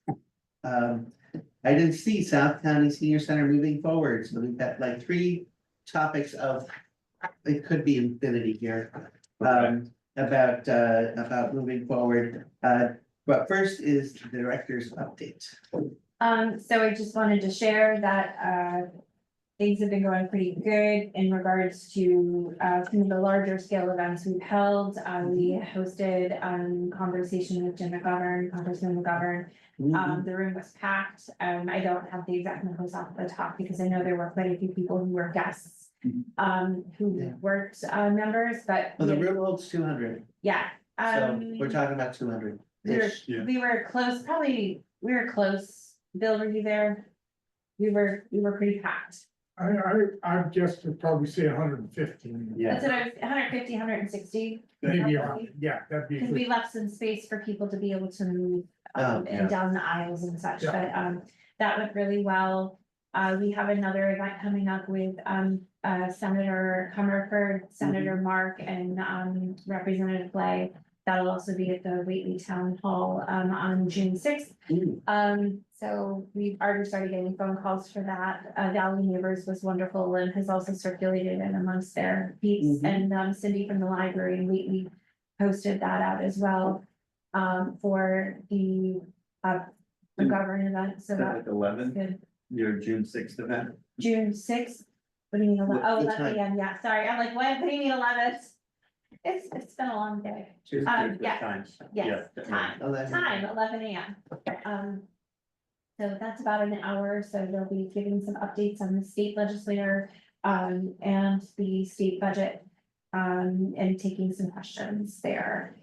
[SPEAKER 1] item C, South County Senior Center moving forward. So we've got like 3 topics of, it could be infinity here. About moving forward. But first is the director's update.
[SPEAKER 3] So I just wanted to share that things have been going pretty good in regards to some of the larger scale events we've held. We hosted conversation with Jim McGovern, Congressman McGovern. The room was packed. I don't have the exact numbers off the top because I know there were quite a few people who were guests who weren't members, but
[SPEAKER 1] Well, the room holds 200,
[SPEAKER 3] yeah.
[SPEAKER 1] so we're talking about 200.
[SPEAKER 3] We were close, probably, we were close. Bill, were you there? We were pretty packed.
[SPEAKER 8] I guess we'd probably say 150.
[SPEAKER 3] That's what I was, 150, 160.
[SPEAKER 8] Maybe around, yeah, that'd be
[SPEAKER 3] Because
[SPEAKER 8] good.
[SPEAKER 3] we left some space for people to be able to move
[SPEAKER 1] Oh, yeah.
[SPEAKER 3] and down the aisles and such,
[SPEAKER 8] Yeah.
[SPEAKER 3] but that went really well. We have another event coming up with Senator Comerford, Senator Mark, and Representative Blay. That'll also be at the Whately Town Hall on June 6th. So we've already started getting phone calls for that. Valley Neighbors was wonderful and has also circulated it amongst their peeps. And Cindy from the library in Whately posted that out as well for the government event. So that's
[SPEAKER 2] 11,
[SPEAKER 3] good.
[SPEAKER 2] your June 6th event.
[SPEAKER 3] June 6th. What do you mean?
[SPEAKER 1] What
[SPEAKER 3] 11
[SPEAKER 1] time?
[SPEAKER 3] a.m. Yeah, sorry. I'm like, what do you mean 11? It's been a long day. Yeah.
[SPEAKER 2] Times.
[SPEAKER 3] Yes,
[SPEAKER 2] Yeah,
[SPEAKER 3] time,
[SPEAKER 1] 11.
[SPEAKER 3] time, 11 a.m. So that's about an hour, so they'll be giving some updates on the state legislator, and the state budget, and taking some questions there.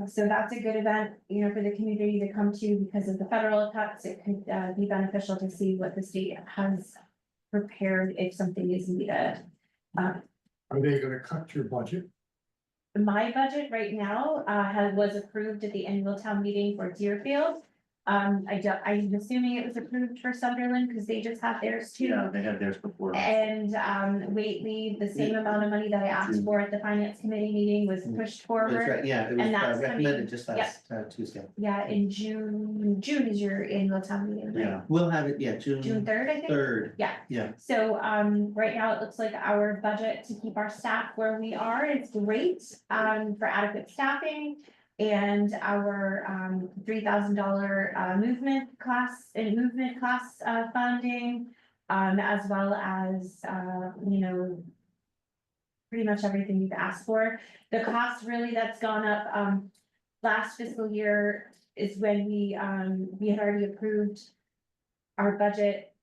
[SPEAKER 3] So that's a good event, you know, for the community to come to because of the federal cuts. It could, be beneficial to see what the state has prepared if something is needed.
[SPEAKER 8] Are they gonna cut your budget?
[SPEAKER 3] My budget right now, was approved at the annual town meeting for Deerfield. I'm assuming it was approved for Sunderland because they just had theirs too.
[SPEAKER 2] Yeah, they had theirs before.
[SPEAKER 3] And, Whately, the same amount of money that I asked for at the finance committee meeting was pushed
[SPEAKER 1] That's
[SPEAKER 3] forward.
[SPEAKER 1] right, yeah, it was
[SPEAKER 3] And that's
[SPEAKER 1] recommended
[SPEAKER 3] coming-
[SPEAKER 1] just last Tuesday.
[SPEAKER 3] Yeah, in June is your annual town meeting, right?
[SPEAKER 2] Yeah.
[SPEAKER 1] We'll have it, yeah,
[SPEAKER 3] June
[SPEAKER 1] June
[SPEAKER 3] 3rd, I think.
[SPEAKER 1] 3rd.
[SPEAKER 3] Yeah.
[SPEAKER 1] Yeah.
[SPEAKER 3] So, right now it looks like our budget to keep our staff where we are is great, for adequate staffing. And our, $3,000, movement class funding, as well as, pretty much everything you've asked for. The cost really that's gone up, last fiscal year is when we had already approved our budget,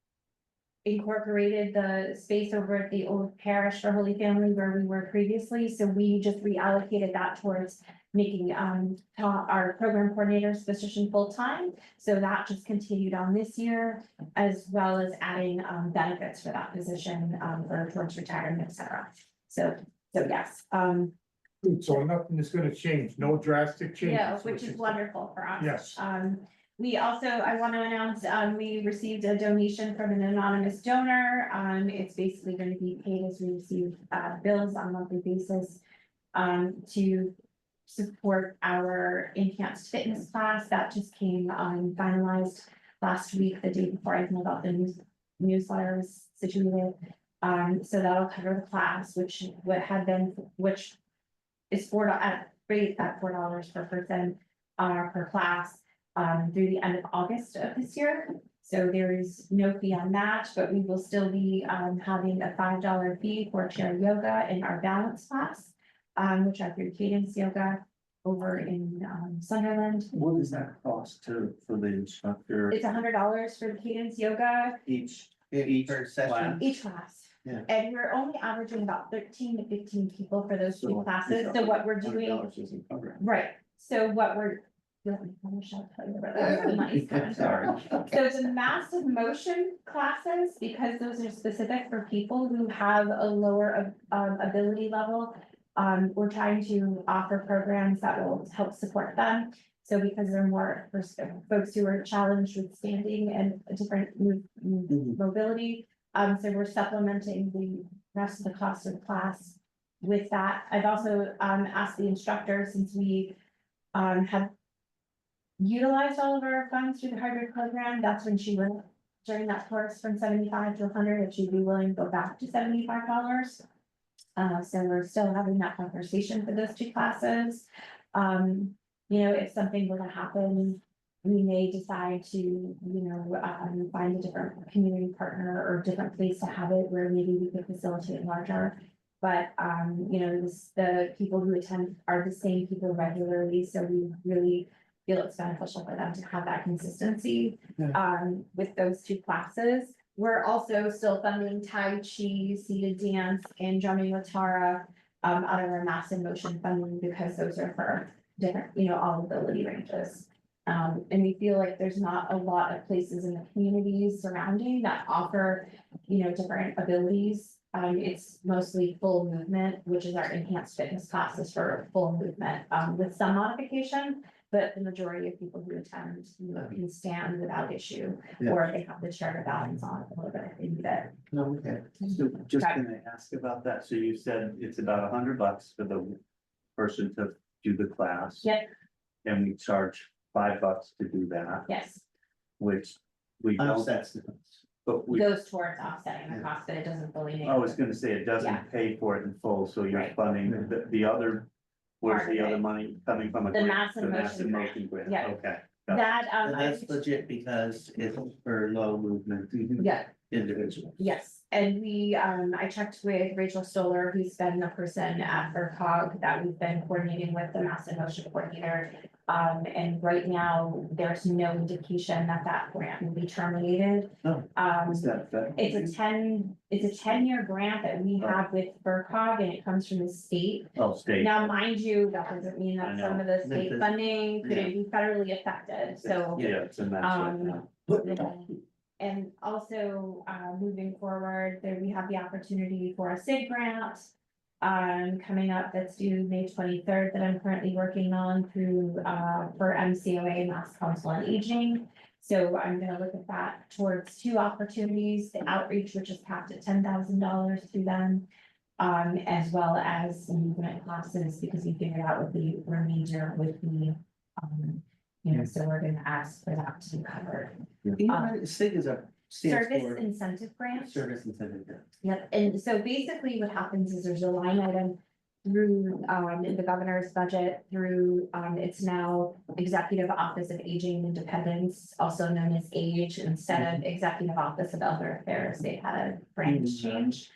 [SPEAKER 3] incorporated the space over at the old parish for Holy Family where we were previously, so we just reallocated that towards making our program coordinator's position full-time. So that just continued on this year, as well as adding benefits for that position for towards retirement, et cetera. So yes,
[SPEAKER 8] So nothing is gonna change, no drastic changes.
[SPEAKER 3] yeah, which is wonderful for us.
[SPEAKER 8] Yes.
[SPEAKER 3] We also, I want to announce, we received a donation from an anonymous donor. It's basically going to be paid as we receive, bills on a monthly basis. To support our enhanced fitness class that just came, finalized last week, the day before I got the newsletter was situated. So that'll cover the class, which is raised at $4 per person, per class. Through the end of August of this year. So there is no fee on that, but we will still be having a $5 fee for chair yoga in our balance class. Which are through Cadence Yoga over in Sunderland.
[SPEAKER 2] What does that cost for the instructor
[SPEAKER 3] It's $100 for the Cadence Yoga
[SPEAKER 2] each
[SPEAKER 1] Per session.
[SPEAKER 2] class?
[SPEAKER 3] each class.
[SPEAKER 1] Yeah.
[SPEAKER 3] And we're only averaging about 13 to 15 people for those two
[SPEAKER 2] So-
[SPEAKER 3] classes. So what we're doing,
[SPEAKER 2] $100 isn't covering.
[SPEAKER 3] right, so what we're. I wish I'd tell you where the money's coming from.
[SPEAKER 1] Sorry.
[SPEAKER 3] So the massive motion classes, because those are specific for people who have a lower ability level. We're trying to offer programs that will help support them. So because they're more for folks who are challenged with standing and a different mobility. So we're supplementing the rest of the cost of the class with that. I've also asked the instructor, since we have utilized all of our funds through the hybrid program, that's when she went during that course from 75 to 100, if she'd be willing to go back to $75. So we're still having that conversation for those two classes. You know, if something were to happen, we may decide to, find a different community partner or different place to have it where maybe we could facilitate larger. But, the people who attend are the same people regularly, so we really feel it's beneficial for them to have that consistency with those two classes. We're also still funding Tai Chi, seated dance, and drumming with Tara out of our mass and motion funding, because those are for different, all ability ranges. And we feel like there's not a lot of places in the communities surrounding that offer, different abilities. It's mostly full movement, which is our enhanced fitness classes for full movement, with some modification. But the majority of people who attend, can stand without issue,
[SPEAKER 1] Yeah.
[SPEAKER 3] or they have the chair to balance on a little bit if they need it.
[SPEAKER 1] No, okay.
[SPEAKER 2] So just gonna ask about that. So you said it's about $100 for the person to do the class.
[SPEAKER 3] Yep.
[SPEAKER 2] And we charge $5 to do that,
[SPEAKER 3] Yes,
[SPEAKER 2] which we don't,
[SPEAKER 1] Offsets the cost.
[SPEAKER 2] but we,
[SPEAKER 3] goes towards offsetting the cost, but it doesn't fully.
[SPEAKER 2] I was gonna say it
[SPEAKER 3] Yeah.
[SPEAKER 2] doesn't pay for it in full, so you're
[SPEAKER 3] Right.
[SPEAKER 2] funding the other. Where's
[SPEAKER 3] Part of
[SPEAKER 2] the other
[SPEAKER 3] it.
[SPEAKER 2] money coming from?
[SPEAKER 3] The mass and
[SPEAKER 2] The mass
[SPEAKER 3] motion
[SPEAKER 2] and
[SPEAKER 3] grant.
[SPEAKER 2] motion grant,
[SPEAKER 3] Yeah.
[SPEAKER 2] okay.
[SPEAKER 3] That,
[SPEAKER 1] And that's legit because it's for low movement
[SPEAKER 3] yeah,
[SPEAKER 1] individuals.
[SPEAKER 3] yes, and we, I checked with Rachel Stoller, who's been the person at FERCog that we've been coordinating with, the mass and motion coordinator. And right now, there's no indication that that grant will be terminated.
[SPEAKER 1] Oh. Is that federal?
[SPEAKER 3] It's a 10-year grant that we have with FERCog, and it comes from the state.
[SPEAKER 2] Oh, state.
[SPEAKER 3] Now, mind you, that doesn't mean
[SPEAKER 2] I
[SPEAKER 3] that
[SPEAKER 2] know.
[SPEAKER 3] some of the state
[SPEAKER 1] Because-
[SPEAKER 3] funding couldn't be federally affected, so.
[SPEAKER 2] Yeah, it's a mess right now.
[SPEAKER 3] And also, moving forward, there we have the opportunity for a SIG grant. Coming up, that's due May 23rd, that I'm currently working on through, for MCOA, Mass Council on Aging. So I'm gonna look at that towards two opportunities, the outreach, which is capped at $10,000 through them. As well as some movement classes, because we figured out what the remainder would be. So we're gonna ask for that to be covered.
[SPEAKER 1] SIG is a stands
[SPEAKER 3] Service
[SPEAKER 1] for
[SPEAKER 3] incentive grant.
[SPEAKER 1] service incentive. Grant.
[SPEAKER 3] Yep, and so basically what happens is there's a line item through in the governor's budget through it's now Executive Office of Aging and Independence, also known as AGE, instead of Executive Office of Elder Affairs. They had a brand change.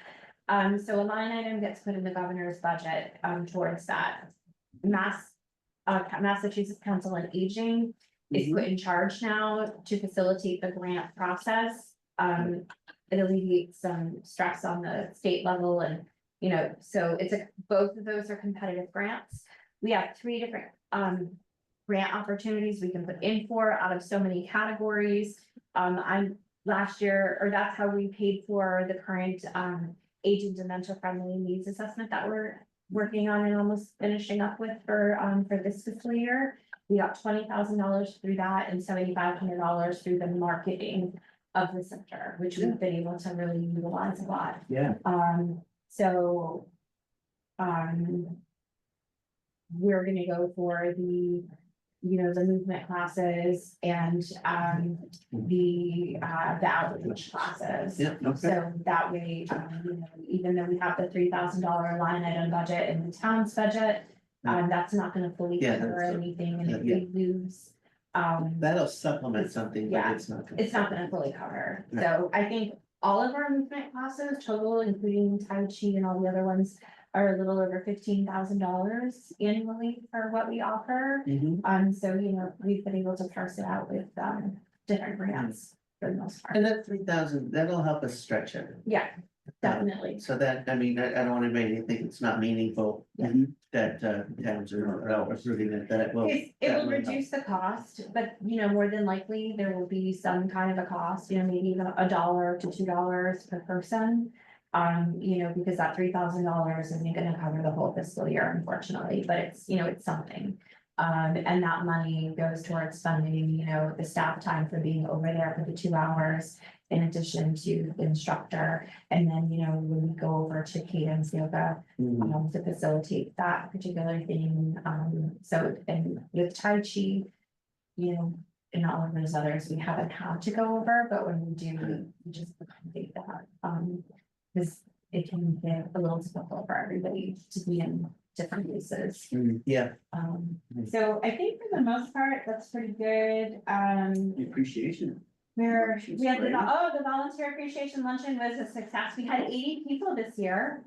[SPEAKER 3] So a line item gets put in the governor's budget, towards that. Massachusetts Council on Aging is put in charge now to facilitate the grant process. It alleviates some stress on the state level and, you know, so both of those are competitive grants. We have 3 different, grant opportunities we can put in for out of so many categories. Last year, or that's how we paid for the current, aging dementia friendly needs assessment that we're working on and almost finishing up with for this fiscal year. We got $20,000 through that and $7,500 through the marketing of the center, which we've been able to really utilize a lot.
[SPEAKER 1] Yeah.
[SPEAKER 3] So, we're gonna go for the, you know, the movement classes and, the outreach classes.
[SPEAKER 1] Yeah, okay.
[SPEAKER 3] So that way, you know, even though we have the $3,000 line item budget in the town's budget, that's not gonna fully
[SPEAKER 1] Yeah,
[SPEAKER 3] cover
[SPEAKER 1] that's-
[SPEAKER 3] anything, and if
[SPEAKER 1] yeah.
[SPEAKER 3] we lose,
[SPEAKER 1] That'll supplement something, but
[SPEAKER 3] Yeah,
[SPEAKER 1] it's not.
[SPEAKER 3] it's not gonna fully cover.
[SPEAKER 1] No.
[SPEAKER 3] So I think all of our movement classes total, including Tai Chi and all the other ones, are a little over $15,000 annually for what we offer.
[SPEAKER 1] Mhm.
[SPEAKER 3] So, you know, we've been able to parse it out with, different grants for the most part.
[SPEAKER 1] And that 3,000, that'll help us stretch it.
[SPEAKER 3] Yeah, definitely.
[SPEAKER 1] So that, I mean, I don't want anybody to think it's not meaningful.
[SPEAKER 3] Yeah.
[SPEAKER 1] That towns are approving it, that it will.
[SPEAKER 3] It
[SPEAKER 1] that
[SPEAKER 3] will
[SPEAKER 1] will help.
[SPEAKER 3] reduce the cost, but you know, more than likely, there will be some kind of a cost, you know, maybe even $1 to $2 per person. You know, because that $3,000 isn't gonna cover the whole fiscal year, unfortunately, but it's, you know, it's something. And that money goes towards funding, you know, the staff time for being over there for the 2 hours. In addition to the instructor, and then, you know, when we go over to cadence yoga,
[SPEAKER 1] Mhm.
[SPEAKER 3] to facilitate that particular thing. So, and with Tai Chi, you know, and all of those others, we haven't had to go over, but when we do, we just accommodate that. Because it can get a little difficult for everybody to be in different places.
[SPEAKER 1] Yeah.
[SPEAKER 3] So I think for the most part, that's pretty good.
[SPEAKER 1] The appreciation.
[SPEAKER 3] We had
[SPEAKER 1] Great.
[SPEAKER 3] the volunteer appreciation luncheon was a success. We had 80 people this year,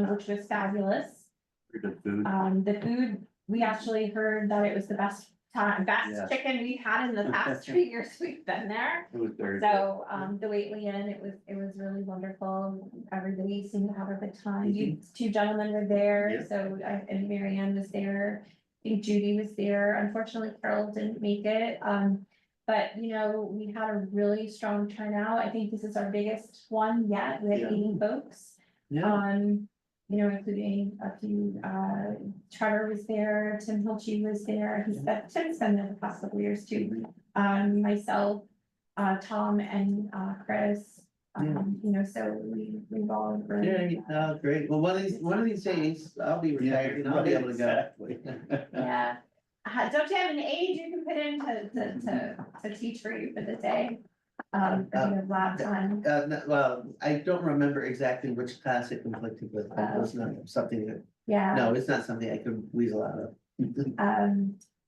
[SPEAKER 3] which was fabulous.
[SPEAKER 2] Pretty good food.
[SPEAKER 3] The food, we actually heard that it was the best
[SPEAKER 1] Yeah.
[SPEAKER 3] chicken we had in the past 3 years we've been there.
[SPEAKER 2] It was very.
[SPEAKER 3] So, the Waitley Inn, it was really wonderful. Everybody seemed to have a good time. You, 2 gentlemen were there,
[SPEAKER 2] Yeah.
[SPEAKER 3] so, and Mary Ann was there. I think Judy was there. Unfortunately, Carol didn't make it. But, you know, we had a really strong turnout. I think this is our biggest one yet. We had
[SPEAKER 1] Yeah.
[SPEAKER 3] 80 folks.
[SPEAKER 1] Yeah.
[SPEAKER 3] You know, including a few, Trevor was there, Tim Hilchey was there, Tim's been there the past couple years too. Myself, Tom and, Chris, you know, so we've all. really,
[SPEAKER 1] Yeah, great. Well, one of these days, I'll be retired and I'll be able to go.
[SPEAKER 3] Yeah. Don't you have an age you can put in to teach for you for the day? If you have lab time.
[SPEAKER 1] Well, I don't remember exactly which class it conflicted with, but it was not something that,
[SPEAKER 3] Yeah.
[SPEAKER 1] no, it's not something I could weasel out of.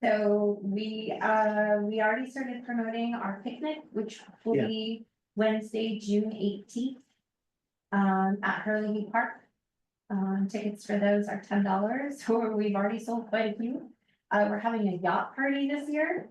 [SPEAKER 3] So we already started promoting our picnic, which will
[SPEAKER 1] Yeah.
[SPEAKER 3] be Wednesday, June 18th. At Hurley Park. Tickets for those are $10, or we've already sold quite a few. We're having a yacht party this year.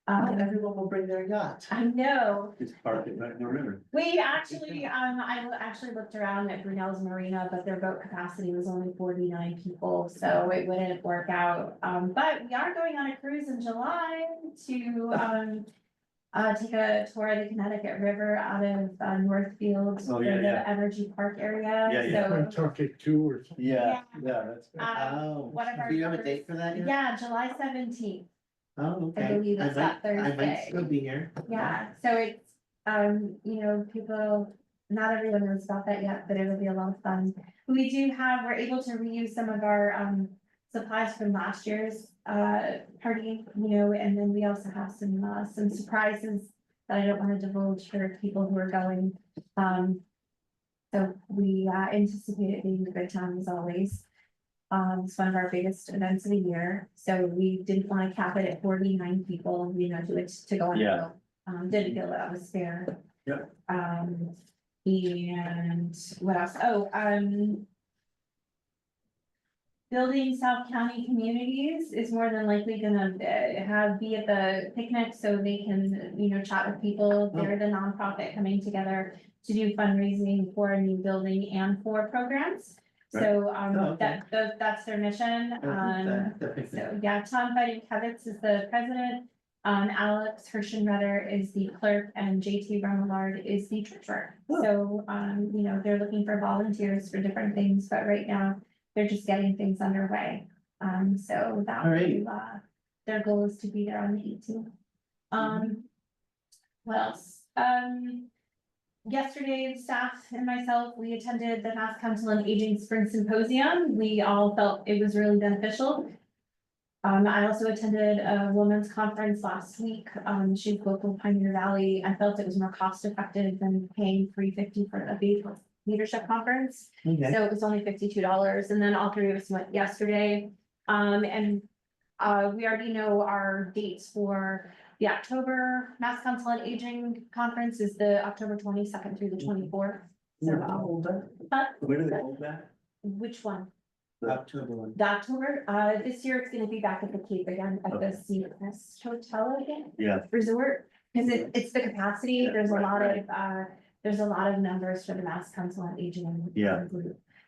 [SPEAKER 1] Everyone will bring their yacht.
[SPEAKER 3] I know.
[SPEAKER 2] It's parked right in the river.
[SPEAKER 3] We actually, I actually looked around at Brunel's Marina, but their boat capacity was only 49 people, so it wouldn't work out. But we are going on a cruise in July to, take a tour of the Connecticut River out of, Northfield.
[SPEAKER 2] Oh, yeah,
[SPEAKER 3] the
[SPEAKER 2] yeah.
[SPEAKER 3] Energy Park area,
[SPEAKER 2] Yeah, yeah.
[SPEAKER 3] so.
[SPEAKER 8] Nantucket too or something.
[SPEAKER 3] Yeah.
[SPEAKER 2] that's.
[SPEAKER 1] Oh,
[SPEAKER 3] one of our
[SPEAKER 1] do you have a
[SPEAKER 3] members-
[SPEAKER 1] date for that yet?
[SPEAKER 3] Yeah, July 17th.
[SPEAKER 1] Oh, okay.
[SPEAKER 3] I believe it's that
[SPEAKER 1] I might
[SPEAKER 3] Thursday.
[SPEAKER 1] still be here.
[SPEAKER 3] Yeah, so it's, you know, people, not everyone knows about that yet, but it'll be a lot of fun. We're able to reuse some of our, supplies from last year's, party, you know, and then we also have some surprises that I don't want to divulge for people who are going. So we, anticipate it being a good time as always. It's one of our biggest events of the year, so we didn't want to cap it at 49 people, you know, to go on.
[SPEAKER 2] Yeah.
[SPEAKER 3] Didn't feel that was fair.
[SPEAKER 2] Yep.
[SPEAKER 3] And what else? Oh, building South County Communities is more than likely gonna be at the picnic so they can, chat with people. They're the nonprofit coming together to do fundraising for a new building and for programs. So,
[SPEAKER 1] okay.
[SPEAKER 3] that's their mission. So, yeah, Tom Fighting Kevitz is the president. Alex Hirschenretter is the clerk and JT Remillard is the treasurer. So, they're looking for volunteers for different things, but right now they're just getting things underway. So that
[SPEAKER 1] Alright.
[SPEAKER 3] will, their goal is to be there on the 18th. What else? Yesterday, staff and myself, we attended the Mass Council on Aging Spring Symposium. We all felt it was really beneficial. I also attended a women's conference last week. She spoke with Pioneer Valley. I felt it was more cost effective than paying $350 for a leadership conference.
[SPEAKER 1] Okay.
[SPEAKER 3] So it was only $52, and then all three of us went yesterday. We already know our dates for the October Mass Council on Aging Conference is the October 22nd through the 24th. So,
[SPEAKER 1] Where do they hold that?
[SPEAKER 3] which one?
[SPEAKER 1] October one.
[SPEAKER 3] The October, this year it's gonna be back at the Cape again, at the Seacrest Hotel again.
[SPEAKER 2] Yeah.
[SPEAKER 3] Resort, because it's the capacity, there's a lot of numbers for the Mass Council on Aging.
[SPEAKER 2] Yeah.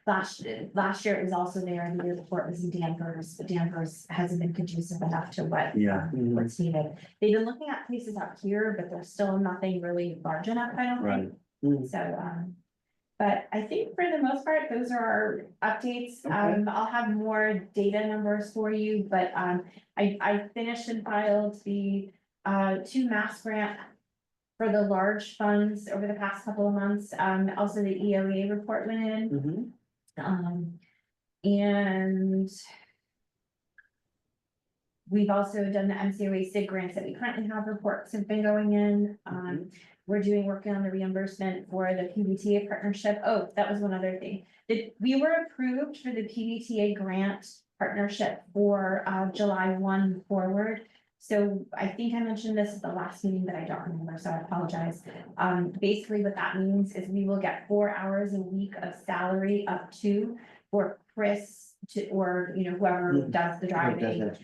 [SPEAKER 3] Last year it was also there, and the year before it was in Danvers, but Danvers hasn't been conducive enough to what's needed. They've been looking at places out here, but there's still nothing really large enough, I don't
[SPEAKER 2] Right.
[SPEAKER 3] think. So, but I think for the most part, those are our updates. I'll have more data numbers for you, but, I finished and filed the, 2 mass grant for the large funds over the past couple of months. Also the EOA report went in. And we've also done the MCOA SIG grants that we currently have. Reports have been going in. We're working on the reimbursement for the PBTA partnership. Oh, that was one other thing. We were approved for the PBTA grant partnership for July 1 forward. So I think I mentioned this at the last meeting, but I don't remember, so I apologize. Basically what that means is we will get 4 hours a week of salary up to for Chris or whoever does the driving.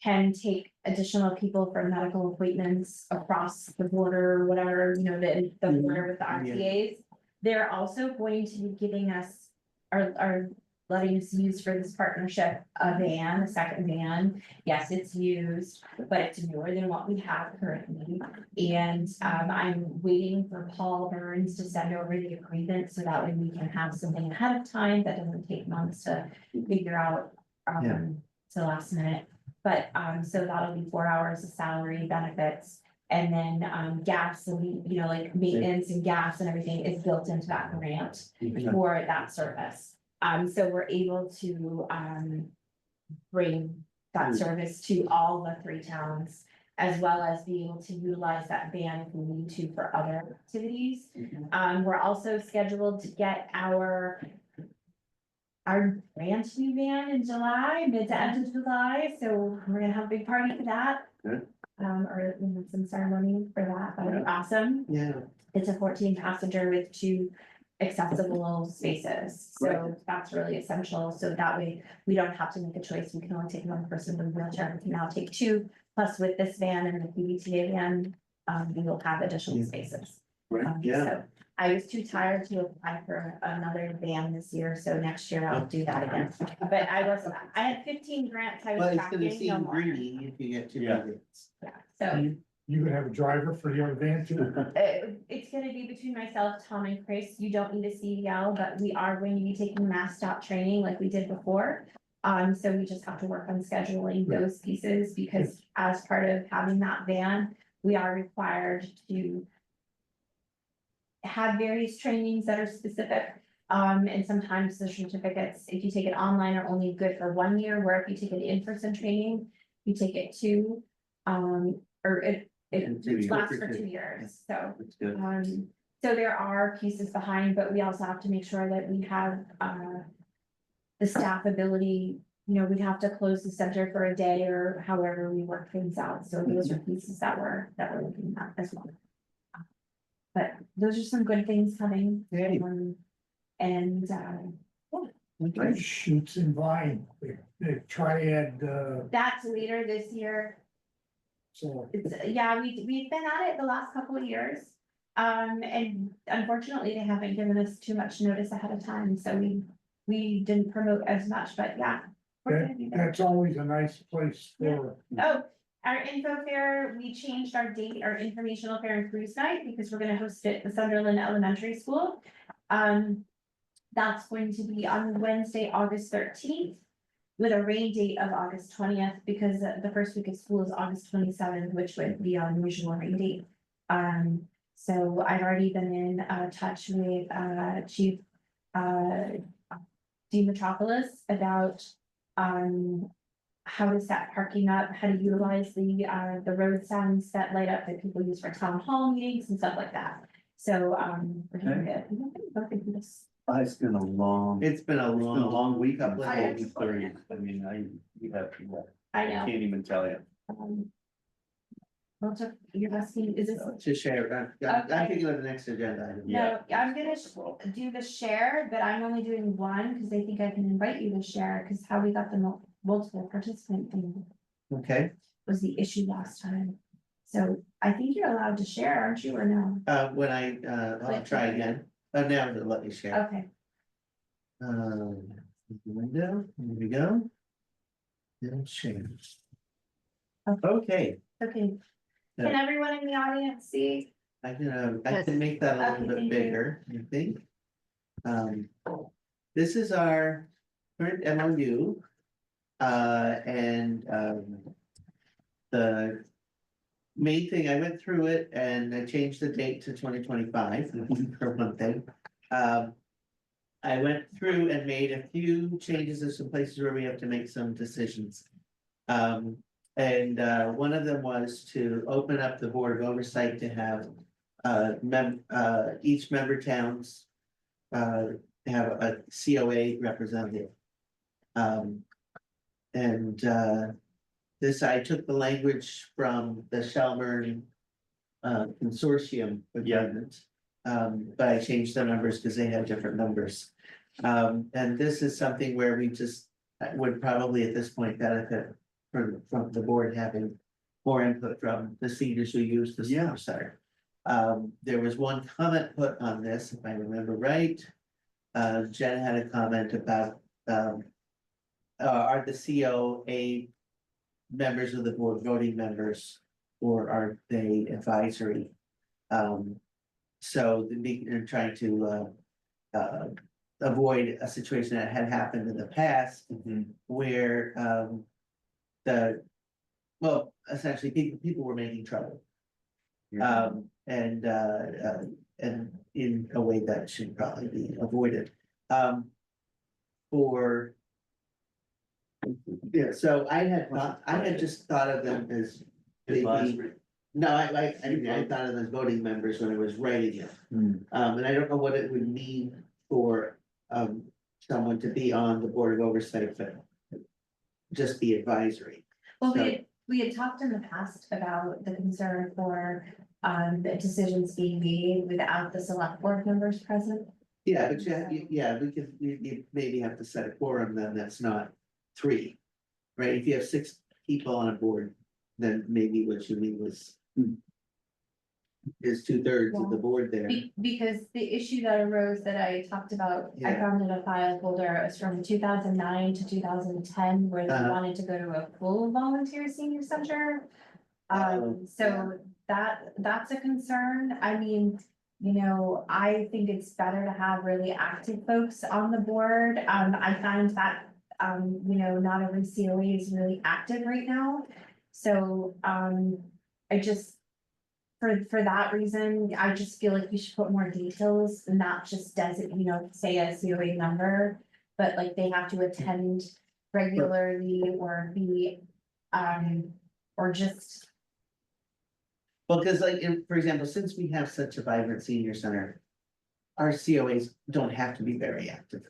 [SPEAKER 3] Can take additional people for medical appointments across the border, whatever, the border with the RTAs. They're also going to be giving us, are letting us use for this partnership, a second van. Yes, it's used, but it's newer than what we have currently. And I'm waiting for Paul Burns to send over the agreement so that way we can have something ahead of time that doesn't take months to figure out to the last minute. But so that'll be 4 hours of salary benefits. And then gas and like maintenance and gas and everything is built into that grant for that service. So we're able to bring that service to all the 3 towns, as well as be able to utilize that van if we need to for other activities. We're also scheduled to get our brand new van in July, mid to end of July, so we're gonna have a big party for that.
[SPEAKER 2] Good.
[SPEAKER 3] Or some ceremony for that, that'll be awesome.
[SPEAKER 1] Yeah.
[SPEAKER 3] It's a 14 passenger with 2 accessible spaces, so
[SPEAKER 1] Right.
[SPEAKER 3] that's really essential, so that way we don't have to make a choice, we can only take 1 person with a wheelchair, we can now take 2, plus with this van and the PBTA van, we will have additional spaces. So I was too tired to apply for another van this year, so next year I'll do that again, but I had 15 grants I
[SPEAKER 1] Well,
[SPEAKER 3] was
[SPEAKER 1] it's gonna
[SPEAKER 3] tracking, no
[SPEAKER 1] seem
[SPEAKER 3] more.
[SPEAKER 1] greedy if you get 2
[SPEAKER 2] Yeah.
[SPEAKER 1] minutes.
[SPEAKER 3] So
[SPEAKER 8] You can have a driver for the other van too.
[SPEAKER 3] it's gonna be between myself, Tom and Chris. You don't need a CDL, but we are going to be taking mass stop training like we did before. So we just have to work on scheduling those pieces because as part of having that van, we are required to have various trainings that are specific. And sometimes the certificates, if you take it online, are only good for 1 year, where if you take an in-person training, you take it 2, or it lasts for 2 years, so.
[SPEAKER 2] That's good.
[SPEAKER 3] So there are pieces behind, but we also have to make sure that we have, the staff ability, we'd have to close the center for a day or however we work things out, so those are pieces that we're looking at as well. but those are some good things coming.
[SPEAKER 1] Yay.
[SPEAKER 3] And,
[SPEAKER 8] Like shoots and vine, the triad,
[SPEAKER 3] that's later this year.
[SPEAKER 8] so.
[SPEAKER 3] It's, yeah, we've been at it the last couple of years. And unfortunately, they haven't given us too much notice ahead of time, so we didn't promote as much, but yeah. we're
[SPEAKER 8] That,
[SPEAKER 3] gonna do that.
[SPEAKER 8] that's always a nice place for,
[SPEAKER 3] Oh, our info fair, we changed our date, our informational fair and cruise night, because we're gonna host it at the Sunderland Elementary School. That's going to be on Wednesday, August 13th. With a rain date of August 20th, because the first week of school is August 27th, which would be our usual rain date. So I've already been in touch with Chief Demetropolis about how to set parking up, how to utilize the road signs that light up that people use for town hall meetings and stuff like that. So we're doing it.
[SPEAKER 2] It's been a long.
[SPEAKER 1] It's been a long
[SPEAKER 2] week.
[SPEAKER 1] couple of
[SPEAKER 3] I
[SPEAKER 1] days.
[SPEAKER 2] I mean, you have,
[SPEAKER 3] I know.
[SPEAKER 2] can't even tell you.
[SPEAKER 3] Well, you're asking, is this?
[SPEAKER 1] To share, I'm thinking of the next agenda item.
[SPEAKER 3] No, I'm gonna do the share, but I'm only doing one, because I think I can invite you to share, because how we got the multiple participant thing
[SPEAKER 1] Okay,
[SPEAKER 3] was the issue last time. So I think you're allowed to share, aren't you, or no?
[SPEAKER 1] when I'll try again, now it'll let me share.
[SPEAKER 3] Okay,
[SPEAKER 1] Window, here we go. It'll share. Okay,
[SPEAKER 3] okay. Can everyone in the audience see?
[SPEAKER 1] I can make that a
[SPEAKER 3] Okay,
[SPEAKER 1] little bit
[SPEAKER 3] thank you.
[SPEAKER 1] bigger, I think. This is our current MOU. The main thing, I went through it and I changed the date to 2025 for one thing. I went through and made a few changes in some places where we have to make some decisions. One of them was to open up the Board of Oversight to have each member towns have a COA representative. This, I took the language from the Shelburne consortium agreement. But I changed the numbers because they have different numbers. And this is something where we just would probably at this point benefit from the board having more input from the seniors who use the senior center. There was one comment put on this, if I remember right. Jen had a comment about, are the COA members of the board voting members, or are they advisory? So they're trying to avoid a situation that had happened in the past where essentially people were making trouble. And in a way that should probably be avoided. So I had just thought of them as maybe. No, I thought of them as voting members when I was writing it. And I don't know what it would mean for someone to be on the Board of Oversight, but just be advisory.
[SPEAKER 3] Well,
[SPEAKER 1] So-
[SPEAKER 3] we had talked in the past about the concern for the decisions being made without the select board members present.
[SPEAKER 1] Yeah, but you maybe have to set a quorum then that's not 3. Right, if you have 6 people on a board, then maybe what you mean was. Is 2/3 of the board there.
[SPEAKER 3] Because the issue that arose that I talked about, I
[SPEAKER 1] Yeah.
[SPEAKER 3] found in a file folder, it was from 2009 to 2010, where they
[SPEAKER 1] Uh-huh.
[SPEAKER 3] wanted to go to a full volunteer senior center. So that's a concern. I mean, I think it's better to have really active folks on the board. I find that, not every COA is really active right now. So, I just, for that reason, I just feel like we should put more details, not just say a COA number, but like they have to attend regularly or be, or just.
[SPEAKER 1] Well, because for example, since we have such a vibrant senior center. Our COAs don't have to be very active.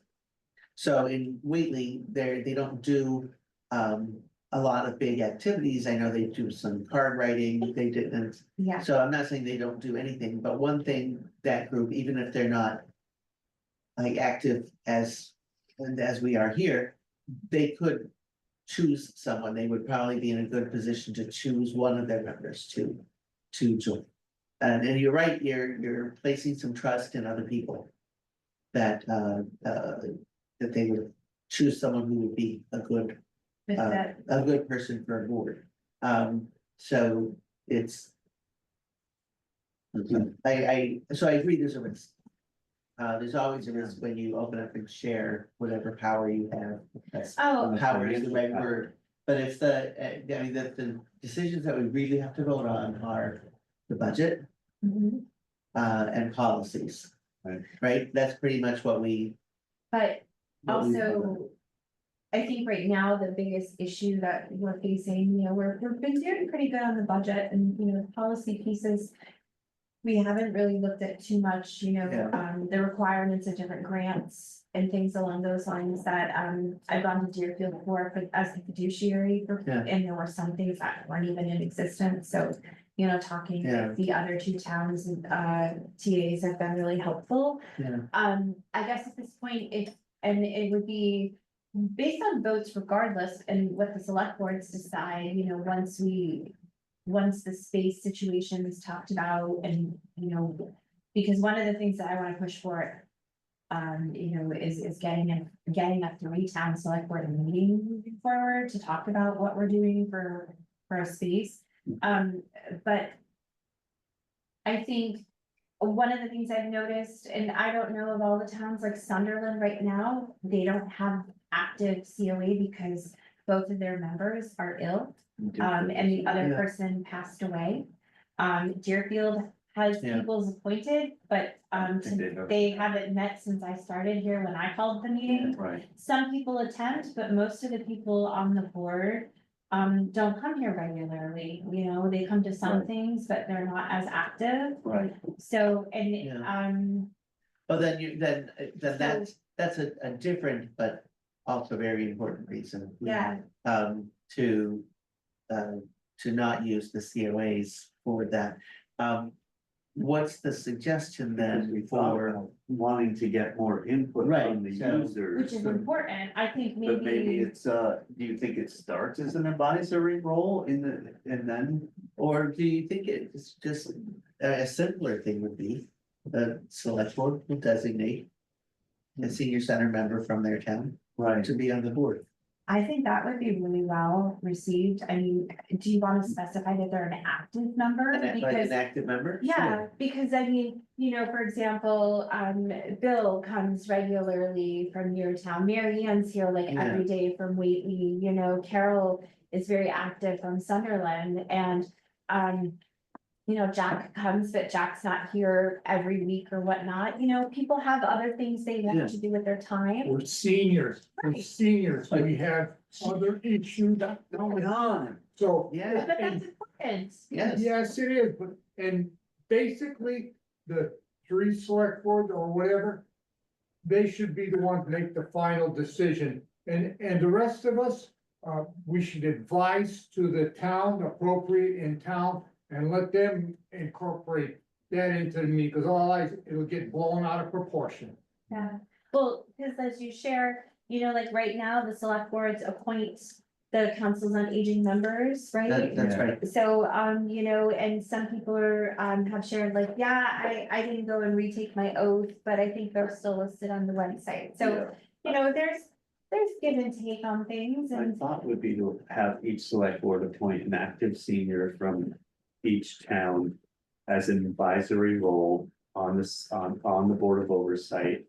[SPEAKER 1] So in Whately, they don't do a a lot of big activities. I know they do some card writing, they didn't.
[SPEAKER 3] Yeah,
[SPEAKER 1] So I'm not saying they don't do anything, but one thing, that group, even if they're not like active and as we are here, they could choose someone. They would probably be in a good position to choose one of their members to join. And you're right, you're placing some trust in other people that they would choose someone who would be
[SPEAKER 3] with that,
[SPEAKER 1] a good person for a board. So it's. So I agree, there's a risk. There's always a risk when you open up and share whatever power you have. That's
[SPEAKER 3] oh,
[SPEAKER 1] power is the right word, but it's I mean, the decisions that we really have to vote on are the budget,
[SPEAKER 3] mhm.
[SPEAKER 1] and policies.
[SPEAKER 2] Right.
[SPEAKER 1] Right, that's pretty much what we.
[SPEAKER 3] But
[SPEAKER 1] what we-
[SPEAKER 3] also, I think right now, the biggest issue that we're facing, we've been doing pretty good on the budget and, the policy pieces. We haven't really looked at too much,
[SPEAKER 1] Yeah.
[SPEAKER 3] the requirements of different grants and things along those lines that, I've gone to Deerfield for as the fiduciary for,
[SPEAKER 1] Yeah.
[SPEAKER 3] and there were some things that weren't even in existence, so. Talking
[SPEAKER 1] Yeah.
[SPEAKER 3] with the other two towns, TAs have been really helpful.
[SPEAKER 1] Yeah,
[SPEAKER 3] I guess at this point, and it would be based on votes regardless and what the select boards decide, once the space situation is talked about and, because one of the things that I want to push for, is getting a 3-town select board meeting moving forward to talk about what we're doing for a space. But I think one of the things I've noticed, and I don't know of all the towns like Sunderland right now, they don't have active COA because both of their members are ill. And the other
[SPEAKER 1] Yeah.
[SPEAKER 3] person passed away. Deerfield has
[SPEAKER 1] Yeah.
[SPEAKER 3] people's appointed, but they haven't met since I started here when I called the meeting.
[SPEAKER 2] Right.
[SPEAKER 3] Some people attend, but most of the people on the board don't come here regularly, they come to some
[SPEAKER 1] Right.
[SPEAKER 3] things, but they're not as active.
[SPEAKER 2] Right.
[SPEAKER 3] So,
[SPEAKER 1] Yeah.
[SPEAKER 3] and,
[SPEAKER 1] but then that's a different, but also very important reason.
[SPEAKER 3] yeah,
[SPEAKER 1] To not use the COAs for that. What's the suggestion
[SPEAKER 2] Because
[SPEAKER 1] then
[SPEAKER 2] we thought
[SPEAKER 1] for,
[SPEAKER 2] about wanting to get more input
[SPEAKER 1] Right,
[SPEAKER 2] from the
[SPEAKER 1] so-
[SPEAKER 2] users.
[SPEAKER 3] which is important, I think
[SPEAKER 2] But maybe
[SPEAKER 3] maybe,
[SPEAKER 2] it's, do you think it starts as an advisory role and then?
[SPEAKER 1] or do you think it's just a simpler thing would be? The select board will designate a senior center member from their town
[SPEAKER 2] Right.
[SPEAKER 1] to be on the board.
[SPEAKER 3] I think that would be really well received. I mean, do you want to specify that they're an active member?
[SPEAKER 1] Like
[SPEAKER 3] Because
[SPEAKER 1] an active member?
[SPEAKER 3] yeah, because I mean, for example, Bill comes regularly from your town, Mary Ann's here like
[SPEAKER 1] Yeah.
[SPEAKER 3] every day from Whately, Carol is very active from Sunderland and, Jack comes, but Jack's not here every week or whatnot, people have other things they
[SPEAKER 1] Yeah.
[SPEAKER 3] want to do with their time.
[SPEAKER 8] We're seniors,
[SPEAKER 3] Right.
[SPEAKER 8] we have other issues going on, so.
[SPEAKER 1] Yeah,
[SPEAKER 3] But that's important.
[SPEAKER 1] yes.
[SPEAKER 8] Yes, it is, but, and basically, the 3 select board or whatever. They should be the ones to make the final decision, and the rest of us, we should advise to the town, appropriate in town. And let them incorporate that into the meeting, because otherwise it'll get blown out of proportion.
[SPEAKER 3] Yeah, well, because as you share, like right now, the select boards appoint the councils on aging members, right?
[SPEAKER 1] That's
[SPEAKER 2] Yeah.
[SPEAKER 1] right.
[SPEAKER 3] So, and some people have shared like, yeah, I didn't go and retake my oath, but I think they're still listed on the website. So, there's give and take on things
[SPEAKER 2] My
[SPEAKER 3] and,
[SPEAKER 2] thought would be to have each select board appoint an active senior from each town as an advisory role on this, on the Board of Oversight.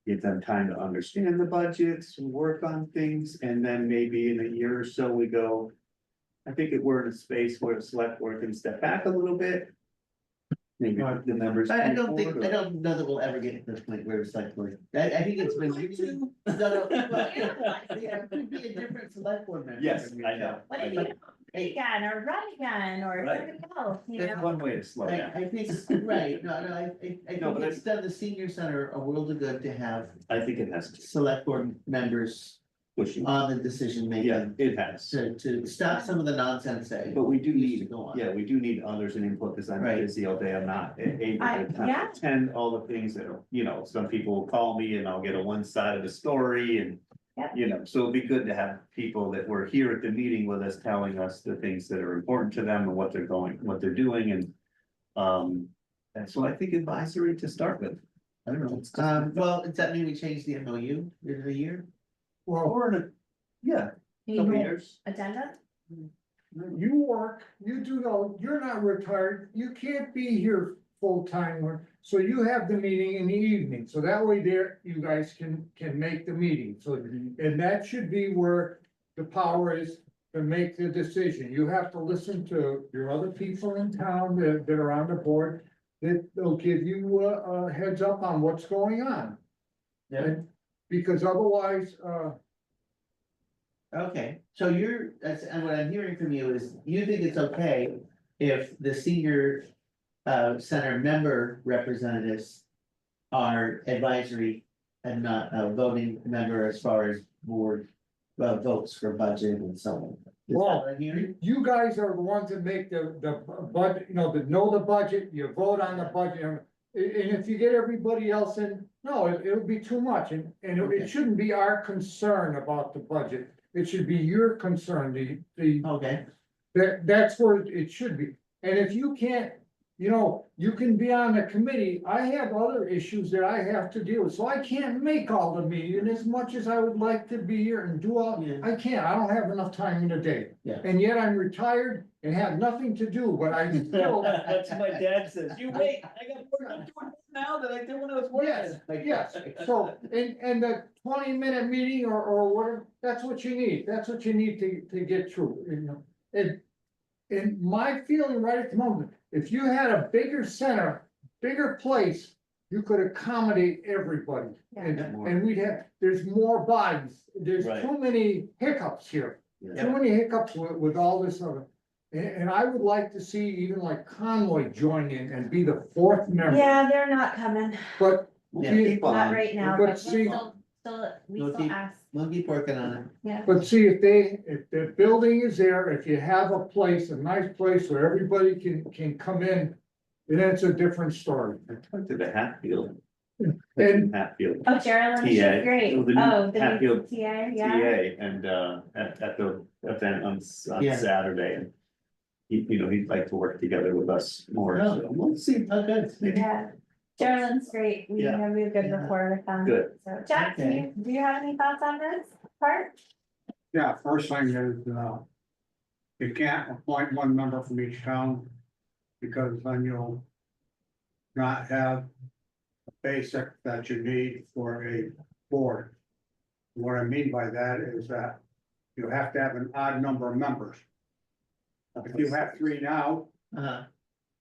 [SPEAKER 2] Give them time to understand the budgets, work on things, and then maybe in a year or so we go. I think if we're in a space where the select board can step back a little bit. Maybe the members.
[SPEAKER 1] I
[SPEAKER 2] come
[SPEAKER 1] don't think,
[SPEAKER 2] forward,
[SPEAKER 1] I
[SPEAKER 2] or-
[SPEAKER 1] don't know that we'll ever get to this point where it's like, I think it's been. No, well, yeah, it could be a different select board member.
[SPEAKER 2] Yes, I know.
[SPEAKER 3] what if you again, or run again, or
[SPEAKER 2] Right.
[SPEAKER 3] something else,
[SPEAKER 2] That's one way to slow down.
[SPEAKER 1] I think, right, no, I
[SPEAKER 2] No,
[SPEAKER 1] think
[SPEAKER 2] but
[SPEAKER 1] it's done the senior center a world of good to have
[SPEAKER 2] I think it has to.
[SPEAKER 1] select board members
[SPEAKER 2] pushing.
[SPEAKER 1] on the decision
[SPEAKER 2] Yeah,
[SPEAKER 1] making.
[SPEAKER 2] it has.
[SPEAKER 1] To stop some of the nonsense that.
[SPEAKER 2] But we do
[SPEAKER 1] used to
[SPEAKER 2] need,
[SPEAKER 1] go on.
[SPEAKER 2] yeah, we do need others and input, because I'm
[SPEAKER 1] Right.
[SPEAKER 2] busy all day, I'm not able
[SPEAKER 3] Yeah.
[SPEAKER 2] to attend all the things that are, some people will call me and I'll get a one side of the story and.
[SPEAKER 3] Yep.
[SPEAKER 2] So it'd be good to have people that were here at the meeting with us telling us the things that are important to them and what they're doing and. And so I think advisory to start with. I don't know.
[SPEAKER 1] Well, does that mean we change the MOU in a year?
[SPEAKER 8] Well,
[SPEAKER 2] Or in a, yeah,
[SPEAKER 3] You
[SPEAKER 2] couple
[SPEAKER 3] know,
[SPEAKER 2] years.
[SPEAKER 3] Agenda?
[SPEAKER 8] you work, you do know, you're not retired, you can't be here full-time, so you have the meeting in the evening, so that way there, you guys can make the meeting, so. And that should be where the power is to make the decision, you have to listen to your other people in town that are on the board. That they'll give you a heads up on what's going on.
[SPEAKER 1] Yeah.
[SPEAKER 8] And- Because otherwise,
[SPEAKER 1] Okay, so and what I'm hearing from you is you think it's okay if the senior center member representatives are advisory and not a voting member as far as board votes for budget and so on. Is that
[SPEAKER 8] Well,
[SPEAKER 1] what I'm hearing?
[SPEAKER 8] you guys are the ones that make the budget, that know the budget, you vote on the budget. And if you get everybody else in, no, it would be too much, and
[SPEAKER 1] Okay.
[SPEAKER 8] it shouldn't be our concern about the budget. It should be your concern,
[SPEAKER 1] Okay,
[SPEAKER 8] that's where it should be. And if you can't, you can be on the committee, I have other issues that I have to deal with, so I can't make all the meeting as much as I would like to be here and do all,
[SPEAKER 1] Yeah.
[SPEAKER 8] I can't, I don't have enough time in the day.
[SPEAKER 1] Yeah.
[SPEAKER 8] And yet I'm retired and have nothing to do, but I still.
[SPEAKER 2] That's what my dad says, you wait, I got more, I'm doing more now than I did when I was
[SPEAKER 8] Yes,
[SPEAKER 2] working.
[SPEAKER 8] yes, so, and the 20-minute meeting or whatever, that's what you need, that's what you need to get through, And my feeling right at the moment, if you had a bigger center, bigger place, you could accommodate everybody. And we'd have, there's more bodies, there's
[SPEAKER 2] Right.
[SPEAKER 8] too many hiccups here,
[SPEAKER 2] Yeah.
[SPEAKER 8] too many hiccups with all this other. And I would like to see even like Conway join in and be the fourth member,
[SPEAKER 3] Yeah, they're not coming,
[SPEAKER 8] but.
[SPEAKER 1] Yeah.
[SPEAKER 8] see-
[SPEAKER 2] Keep
[SPEAKER 3] not
[SPEAKER 2] on.
[SPEAKER 3] right now,
[SPEAKER 8] But
[SPEAKER 3] but
[SPEAKER 8] see-
[SPEAKER 3] we
[SPEAKER 1] We'll
[SPEAKER 3] still
[SPEAKER 1] keep-
[SPEAKER 3] ask,
[SPEAKER 1] we'll keep working on it.
[SPEAKER 3] yeah.
[SPEAKER 8] But see, if the building is there, if you have a place, a nice place where everybody can come in, then it's a different story.
[SPEAKER 2] I talked to the Hatfield.
[SPEAKER 8] And-
[SPEAKER 2] Hatfield.
[SPEAKER 3] Oh, Geraldine, she's
[SPEAKER 2] TA.
[SPEAKER 3] great,
[SPEAKER 2] Oh, the new
[SPEAKER 3] oh, the new
[SPEAKER 2] Hatfield
[SPEAKER 3] TA, yeah.
[SPEAKER 2] TA and at the event on
[SPEAKER 1] Yeah.
[SPEAKER 2] Saturday. And he'd like to work together with us more,
[SPEAKER 1] No,
[SPEAKER 2] so
[SPEAKER 1] we'll see, okay.
[SPEAKER 3] Yeah, Geraldine's great, we
[SPEAKER 2] Yeah.
[SPEAKER 3] have a good
[SPEAKER 1] Yeah.
[SPEAKER 3] rapport with them.
[SPEAKER 2] Good.
[SPEAKER 3] So, Jack,
[SPEAKER 1] Okay.
[SPEAKER 3] do you have any thoughts on this part?
[SPEAKER 5] Yeah, first thing is, you can't appoint one member from each town, because then you'll not have a basic that you need for a board. What I mean by that is that you have to have an odd number of members. If you have 3 now,
[SPEAKER 1] Uh,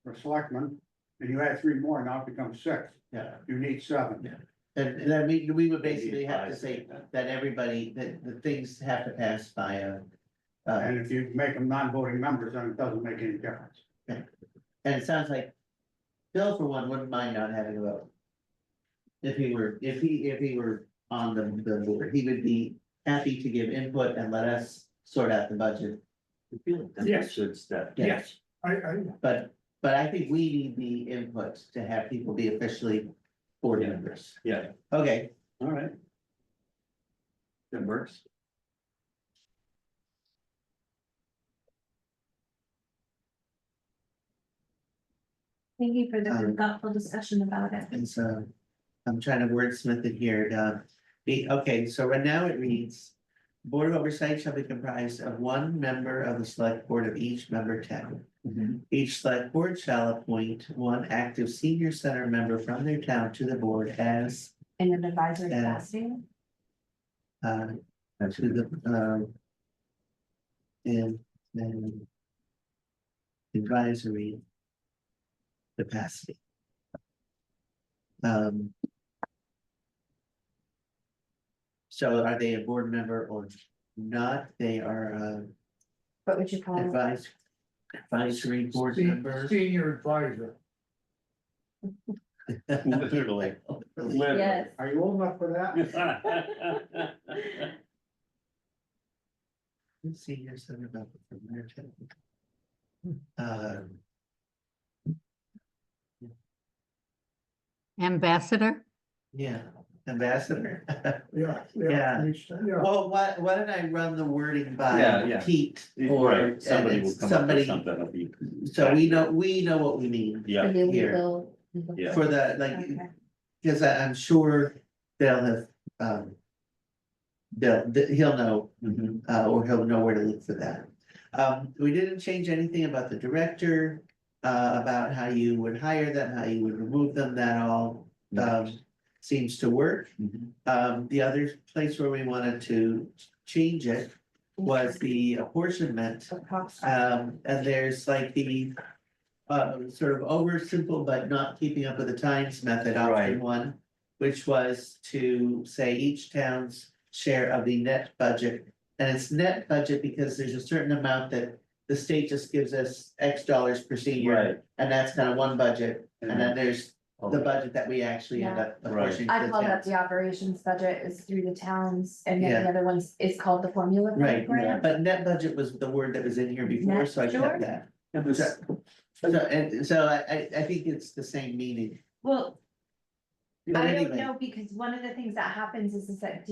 [SPEAKER 5] for selectmen, and you add 3 more, now it becomes 6,
[SPEAKER 1] yeah,
[SPEAKER 5] you need 7.
[SPEAKER 1] and then we would basically have to say that everybody, that the things have to pass by
[SPEAKER 5] And if you make them non-voting members, then it doesn't make any difference.
[SPEAKER 1] and it sounds like Bill, for one, wouldn't mind not having a vote. If he were on the board, he would be happy to give input and let us sort out the budget.
[SPEAKER 2] I feel like that's a
[SPEAKER 8] Yes.
[SPEAKER 2] good step.
[SPEAKER 8] Yes, I,
[SPEAKER 1] But I think we need the input to have people be officially board
[SPEAKER 2] Yeah.
[SPEAKER 1] members.
[SPEAKER 2] Yeah,
[SPEAKER 1] Okay,
[SPEAKER 2] all right. That works.
[SPEAKER 3] Thank you for the thoughtful discussion about it.
[SPEAKER 1] and so I'm trying to wordsmith it here. Okay, so right now it reads. Board of Oversight shall be comprised of 1 member of the select board of each member town. Each select board shall appoint 1 active senior center member from their town to the board as
[SPEAKER 3] In an advisory
[SPEAKER 1] Yeah.
[SPEAKER 3] capacity.
[SPEAKER 1] to the and advisory capacity. So are they a board member or not? They are
[SPEAKER 3] What would you call it?
[SPEAKER 1] advisory board members.
[SPEAKER 8] senior advisor.
[SPEAKER 1] Literally.
[SPEAKER 3] Yes,
[SPEAKER 5] Are you old enough for that?
[SPEAKER 1] Senior center about the American.
[SPEAKER 6] Ambassador?
[SPEAKER 1] Yeah, ambassador.
[SPEAKER 8] Yeah.
[SPEAKER 1] Yeah.
[SPEAKER 8] Yeah.
[SPEAKER 1] Well, why don't I run the wording
[SPEAKER 2] Yeah,
[SPEAKER 1] by
[SPEAKER 2] yeah.
[SPEAKER 1] Pete? Or,
[SPEAKER 2] Right, somebody
[SPEAKER 1] and
[SPEAKER 2] will
[SPEAKER 1] it's
[SPEAKER 2] come up with
[SPEAKER 1] somebody,
[SPEAKER 2] something that'll be.
[SPEAKER 1] so we know what we mean
[SPEAKER 2] Yeah,
[SPEAKER 1] here
[SPEAKER 2] yeah.
[SPEAKER 1] for the, like,
[SPEAKER 3] Okay.
[SPEAKER 1] because I'm sure they'll have, he'll know,
[SPEAKER 2] Mhm.
[SPEAKER 1] or he'll know where to look for that. We didn't change anything about the director, about how you would hire them, how you would remove them, that all, seems to work.
[SPEAKER 2] Mhm.
[SPEAKER 1] The other place where we wanted to change it was the apportionment. And there's like the sort of oversimple but not keeping up with the times method, option
[SPEAKER 2] Right.
[SPEAKER 1] one, which was to say each town's share of the net budget. And it's net budget because there's a certain amount that the state just gives us X dollars per senior,
[SPEAKER 2] Right.
[SPEAKER 1] and that's kind of one budget. And then there's the
[SPEAKER 2] Okay.
[SPEAKER 1] budget that we actually end up
[SPEAKER 2] Right.
[SPEAKER 1] apportioning to
[SPEAKER 3] I
[SPEAKER 1] the
[SPEAKER 3] call that
[SPEAKER 1] towns.
[SPEAKER 3] the operations budget is through the towns, and then
[SPEAKER 1] Yeah.
[SPEAKER 3] the other ones is called the formula. fund
[SPEAKER 1] Right,
[SPEAKER 3] grant.
[SPEAKER 1] but net budget was the word that was in here before,
[SPEAKER 3] Net,
[SPEAKER 1] so I
[SPEAKER 3] sure.
[SPEAKER 1] kept that.
[SPEAKER 2] And this,
[SPEAKER 1] So I think it's the same meaning.
[SPEAKER 3] Well,
[SPEAKER 1] But
[SPEAKER 3] I don't
[SPEAKER 1] anyway,
[SPEAKER 3] know, because one of the things that happens is that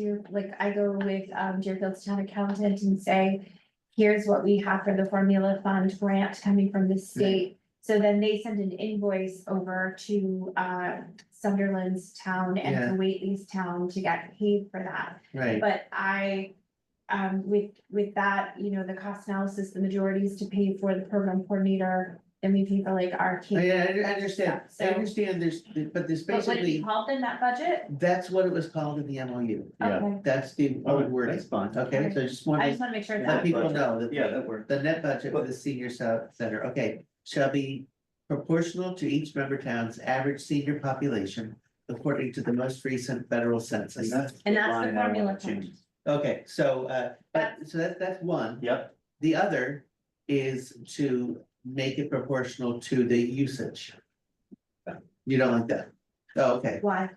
[SPEAKER 3] I go with Deerfield's town accountant and say, here's what we have for the formula fund grant coming from the state. So then they send an invoice over to Sunderland's town and
[SPEAKER 1] Yeah.
[SPEAKER 3] to Whately's town to get paid for that.
[SPEAKER 1] right,
[SPEAKER 3] But with that, the cost analysis, the majority is to pay for the program coordinator, then we pay for like our.
[SPEAKER 1] I understand,
[SPEAKER 3] So,
[SPEAKER 1] but there's
[SPEAKER 3] but would it be
[SPEAKER 1] basically,
[SPEAKER 3] called in that budget?
[SPEAKER 1] that's what it was called in the MOU.
[SPEAKER 2] Yeah.
[SPEAKER 3] Okay,
[SPEAKER 1] That's the
[SPEAKER 2] oh,
[SPEAKER 1] word,
[SPEAKER 2] that's fine.
[SPEAKER 1] okay, so I just
[SPEAKER 3] I
[SPEAKER 1] wanted
[SPEAKER 3] just wanna make sure
[SPEAKER 1] to let
[SPEAKER 3] that,
[SPEAKER 1] people know that.
[SPEAKER 2] Yeah, that works.
[SPEAKER 1] The net budget for the senior center, okay, shall be proportional to each member town's average senior population according to the most recent federal census.
[SPEAKER 3] and that's the
[SPEAKER 2] line I
[SPEAKER 3] formula
[SPEAKER 2] wanna
[SPEAKER 3] fund.
[SPEAKER 2] change.
[SPEAKER 1] Okay, so, that's one.
[SPEAKER 2] Yep,
[SPEAKER 1] The other is to make it proportional to the usage. You don't like that? Oh, okay.
[SPEAKER 3] Why?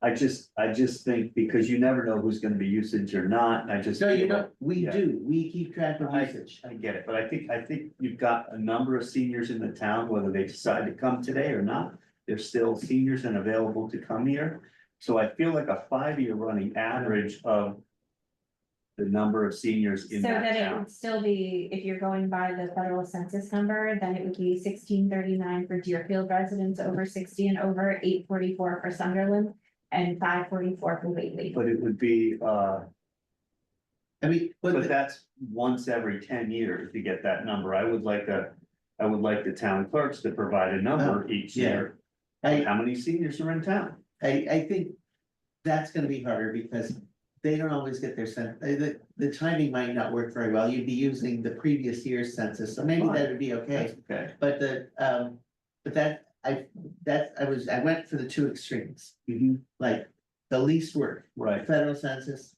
[SPEAKER 2] I just think because you never know who's gonna be usage or not, and I just.
[SPEAKER 1] No, you
[SPEAKER 2] feel
[SPEAKER 1] don't, we
[SPEAKER 2] Yeah.
[SPEAKER 1] do, we keep track of usage.
[SPEAKER 2] I get it, but I think you've got a number of seniors in the town, whether they decide to come today or not. They're still seniors and available to come here. So I feel like a 5-year running average of the number of seniors in
[SPEAKER 3] So
[SPEAKER 2] that
[SPEAKER 3] then it
[SPEAKER 2] town.
[SPEAKER 3] would still be, if you're going by the federal census number, then it would be 1639 for Deerfield residents over 60 and over, 844 for Sunderland, and 544 for Whately.
[SPEAKER 2] But it would be,
[SPEAKER 1] I mean,
[SPEAKER 2] but that's once every 10 years to get that number. I would like the town clerks to provide a number each
[SPEAKER 1] yeah.
[SPEAKER 2] year.
[SPEAKER 1] I,
[SPEAKER 2] How many seniors are in town?
[SPEAKER 1] I think that's gonna be harder because they don't always get their the timing might not work very well. You'd be using the previous year's census, so maybe that would be okay.
[SPEAKER 2] Okay.
[SPEAKER 1] But I went for the two extremes,
[SPEAKER 2] Mhm.
[SPEAKER 1] like the least work,
[SPEAKER 2] Right,
[SPEAKER 1] federal census.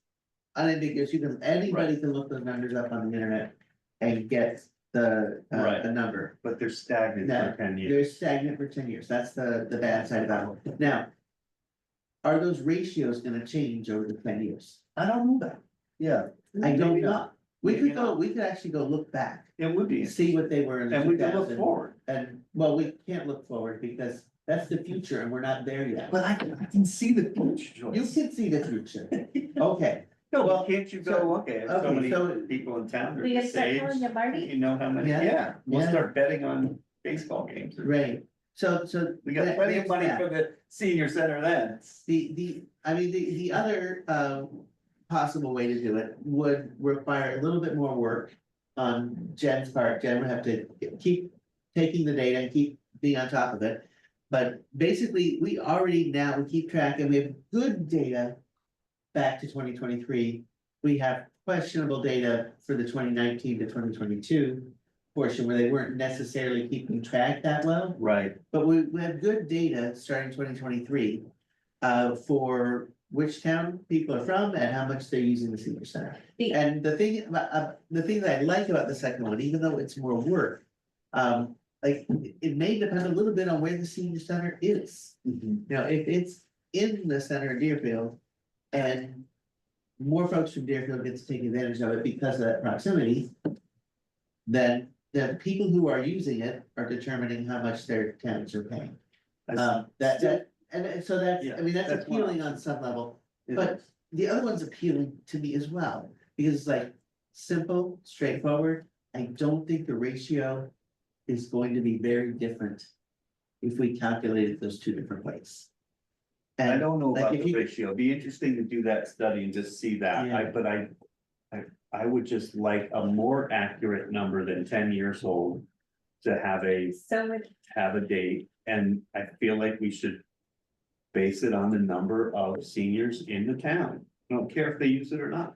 [SPEAKER 1] Unambiguous, anybody can look those numbers up on the internet and get the
[SPEAKER 2] Right.
[SPEAKER 1] number.
[SPEAKER 2] but they're stagnant
[SPEAKER 1] No,
[SPEAKER 2] for 10 years.
[SPEAKER 1] They're stagnant for 10 years, that's the bad side about it. Now. Are those ratios gonna change over the 10 years? I don't know that.
[SPEAKER 2] Yeah.
[SPEAKER 1] I don't
[SPEAKER 2] Maybe
[SPEAKER 1] know.
[SPEAKER 2] not.
[SPEAKER 1] We
[SPEAKER 2] Maybe
[SPEAKER 1] we could actually go look back,
[SPEAKER 2] It would be,
[SPEAKER 1] see what they were in
[SPEAKER 2] and we can look
[SPEAKER 1] 2000.
[SPEAKER 2] forward.
[SPEAKER 1] And, well, we can't look forward because that's the future and we're not there yet.
[SPEAKER 2] But I can see the future,
[SPEAKER 1] You
[SPEAKER 2] Joyce.
[SPEAKER 1] can see the future. Okay,
[SPEAKER 2] No,
[SPEAKER 1] well,
[SPEAKER 2] but can't you
[SPEAKER 1] so-
[SPEAKER 2] go, okay, if so
[SPEAKER 1] okay,
[SPEAKER 2] many
[SPEAKER 1] so-
[SPEAKER 2] people in town are
[SPEAKER 3] We
[SPEAKER 2] the
[SPEAKER 3] gonna start
[SPEAKER 2] same,
[SPEAKER 3] calling you Marty?
[SPEAKER 2] you know how many,
[SPEAKER 1] Yeah.
[SPEAKER 2] yeah, we'll
[SPEAKER 1] Yeah.
[SPEAKER 2] start betting on baseball games.
[SPEAKER 1] right, so.
[SPEAKER 2] We got plenty of money for the senior center then.
[SPEAKER 1] The other possible way to do it would require a little bit more work on Jen's part. Jen would have to keep taking the data and keep being on top of it. But basically, we keep track and we have good data back to 2023. We have questionable data for the 2019 to 2022 portion where they weren't necessarily keeping track that well.
[SPEAKER 2] Right,
[SPEAKER 1] But we have good data starting 2023 for which town people are from and how much they're using the senior center.
[SPEAKER 3] The-
[SPEAKER 1] And the thing that I like about the second one, even though it's more work, it may depend a little bit on where the senior center is.
[SPEAKER 2] Mhm.
[SPEAKER 1] You know, if it's in the center of Deerfield and more folks from Deerfield get to take advantage of it because of that proximity. Then the people who are using it are determining how much their tenants are paying. And so that's, I mean, that's
[SPEAKER 2] That's one
[SPEAKER 1] appealing on some level, but the other one's appealing to me as well. Because it's like simple, straightforward. I don't think the ratio is going to be very different if we calculated those two different ways.
[SPEAKER 2] I
[SPEAKER 1] And
[SPEAKER 2] don't know
[SPEAKER 1] like,
[SPEAKER 2] about
[SPEAKER 1] if
[SPEAKER 2] the
[SPEAKER 1] you-
[SPEAKER 2] ratio. It'd be interesting to do that study and just see that.
[SPEAKER 1] Yeah.
[SPEAKER 2] I would just like a more accurate number than 10 years old. To have a date, and I feel like we should. Base it on the number of seniors in the town. I don't care if they use it or not.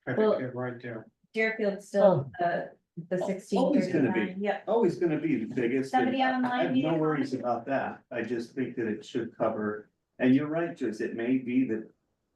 [SPEAKER 5] I
[SPEAKER 3] Well-
[SPEAKER 5] think you're right there.
[SPEAKER 3] Deerfield's still the
[SPEAKER 2] Oh,
[SPEAKER 3] 16.
[SPEAKER 2] always gonna be.
[SPEAKER 3] 39, yep.
[SPEAKER 2] Always gonna be the biggest. and
[SPEAKER 3] Somebody online
[SPEAKER 2] I have
[SPEAKER 3] need
[SPEAKER 2] no
[SPEAKER 3] a
[SPEAKER 2] worries
[SPEAKER 3] comment?
[SPEAKER 2] about that. I just think that it should cover, and you're right, Joyce, it may be that.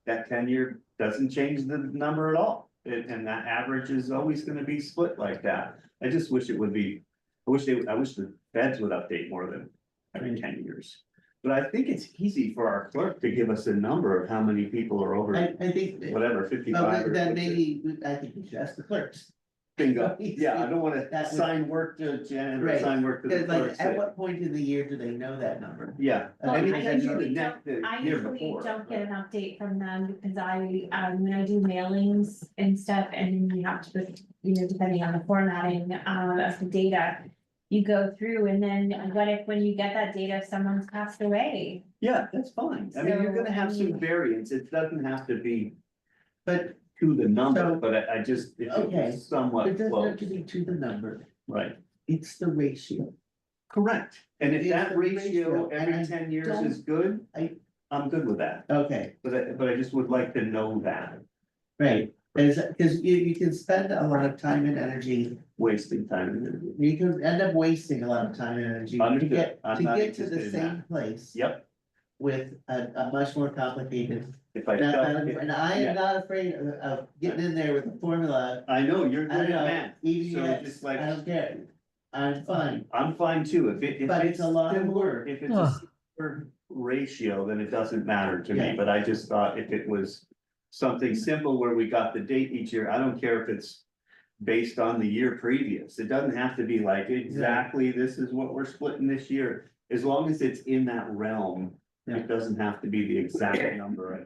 [SPEAKER 2] That 10-year doesn't change the number at all, and that average is always gonna be split like that. I just wish it would be, I wish the feds would update more than every 10 years. But I think it's easy for our clerk to give us a number of how many people are over,
[SPEAKER 1] I think.
[SPEAKER 2] whatever,
[SPEAKER 1] Well,
[SPEAKER 2] 55 or.
[SPEAKER 1] then maybe, I think we should ask the clerks.
[SPEAKER 2] Bingo, yeah, I don't wanna
[SPEAKER 1] That would-
[SPEAKER 2] assign work to Jen or
[SPEAKER 1] Right.
[SPEAKER 2] assign work to the
[SPEAKER 1] Because like,
[SPEAKER 2] clerk.
[SPEAKER 1] at what point in the year do they know that number?
[SPEAKER 2] Yeah.
[SPEAKER 3] Well,
[SPEAKER 1] I mean,
[SPEAKER 3] I
[SPEAKER 1] I know
[SPEAKER 3] usually
[SPEAKER 2] the
[SPEAKER 3] don't,
[SPEAKER 2] the
[SPEAKER 3] I
[SPEAKER 2] year
[SPEAKER 3] usually
[SPEAKER 2] before,
[SPEAKER 3] don't get
[SPEAKER 2] but-
[SPEAKER 3] an update from them because when I do mailings and stuff, and you have to put, depending on the formatting, of the data. You go through and then when you get that data, if someone's passed away,
[SPEAKER 2] Yeah, that's fine. I mean, you're
[SPEAKER 3] So,
[SPEAKER 2] gonna have some
[SPEAKER 3] I mean-
[SPEAKER 2] variance. It doesn't have to be
[SPEAKER 1] But
[SPEAKER 2] to the number,
[SPEAKER 1] So-
[SPEAKER 2] but I just, if it
[SPEAKER 1] Okay.
[SPEAKER 2] was somewhat
[SPEAKER 1] it doesn't have
[SPEAKER 2] close,
[SPEAKER 1] to be to the number,
[SPEAKER 2] right?
[SPEAKER 1] it's the ratio.
[SPEAKER 2] Correct. And if
[SPEAKER 1] It's
[SPEAKER 2] that
[SPEAKER 1] the
[SPEAKER 2] ratio
[SPEAKER 1] ratio, and
[SPEAKER 2] every
[SPEAKER 1] I
[SPEAKER 2] 10 years
[SPEAKER 1] don't-
[SPEAKER 2] is good,
[SPEAKER 1] I-
[SPEAKER 2] I'm good with that.
[SPEAKER 1] Okay,
[SPEAKER 2] But I just would like to know that,
[SPEAKER 1] right, because you can spend a lot of time and energy,
[SPEAKER 2] wasting time.
[SPEAKER 1] you can end up wasting a lot of time and energy to
[SPEAKER 2] Understood.
[SPEAKER 1] get,
[SPEAKER 2] I'm
[SPEAKER 1] to
[SPEAKER 2] not
[SPEAKER 1] get to the
[SPEAKER 2] interested in
[SPEAKER 1] same place.
[SPEAKER 2] Yep,
[SPEAKER 1] With a much more complicated,
[SPEAKER 2] if I
[SPEAKER 1] and
[SPEAKER 2] felt, it-
[SPEAKER 1] and I
[SPEAKER 2] yeah.
[SPEAKER 1] am not afraid of getting in there with the formula.
[SPEAKER 2] I know, you're
[SPEAKER 1] I
[SPEAKER 2] good
[SPEAKER 1] don't
[SPEAKER 2] at
[SPEAKER 1] know,
[SPEAKER 2] math, so
[SPEAKER 1] EVX,
[SPEAKER 2] just like,
[SPEAKER 1] I don't care, I'm fine.
[SPEAKER 2] I'm fine too, if
[SPEAKER 1] But it's a lot of
[SPEAKER 2] similar-
[SPEAKER 1] work.
[SPEAKER 2] If it's a similar ratio, then it doesn't matter to me,
[SPEAKER 1] Yeah.
[SPEAKER 2] but I just thought if it was. Something simple where we got the date each year, I don't care if it's. Based on the year previous, it doesn't have to be like exactly, this is what we're splitting this year, as long as it's in that realm.
[SPEAKER 1] Yeah.
[SPEAKER 2] It doesn't have to be the exact number,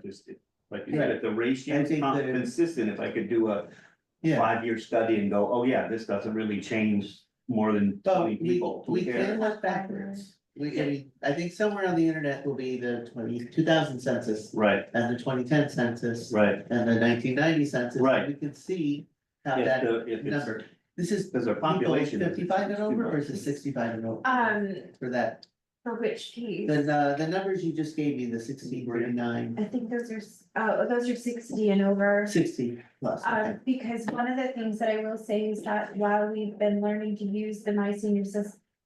[SPEAKER 2] like you said, if the ratio
[SPEAKER 1] I
[SPEAKER 2] is
[SPEAKER 1] think that-
[SPEAKER 2] consistent, if I could do a.
[SPEAKER 1] Yeah.
[SPEAKER 2] 5-year study and go, oh yeah, this doesn't really change more than
[SPEAKER 1] But
[SPEAKER 2] 20 people, who
[SPEAKER 1] we
[SPEAKER 2] cares?
[SPEAKER 1] can look backwards. I think somewhere on the internet will be the 2000 census
[SPEAKER 2] Right,
[SPEAKER 1] and the 2010 census.
[SPEAKER 2] right,
[SPEAKER 1] And the 1990 census.
[SPEAKER 2] Right.
[SPEAKER 1] We can see how
[SPEAKER 2] if
[SPEAKER 1] that
[SPEAKER 2] it's,
[SPEAKER 1] number, this is
[SPEAKER 2] because our
[SPEAKER 1] people
[SPEAKER 2] population. is
[SPEAKER 1] 55 and
[SPEAKER 2] too
[SPEAKER 1] over, or
[SPEAKER 2] much.
[SPEAKER 1] is it 65 and over?
[SPEAKER 3] for
[SPEAKER 1] For that,
[SPEAKER 3] which piece?
[SPEAKER 1] the numbers you just gave me, the 1639,
[SPEAKER 3] I think those are 60 and over.
[SPEAKER 1] 60 plus, okay.
[SPEAKER 3] Because one of the things that I will say is that while we've been learning to use the My Senior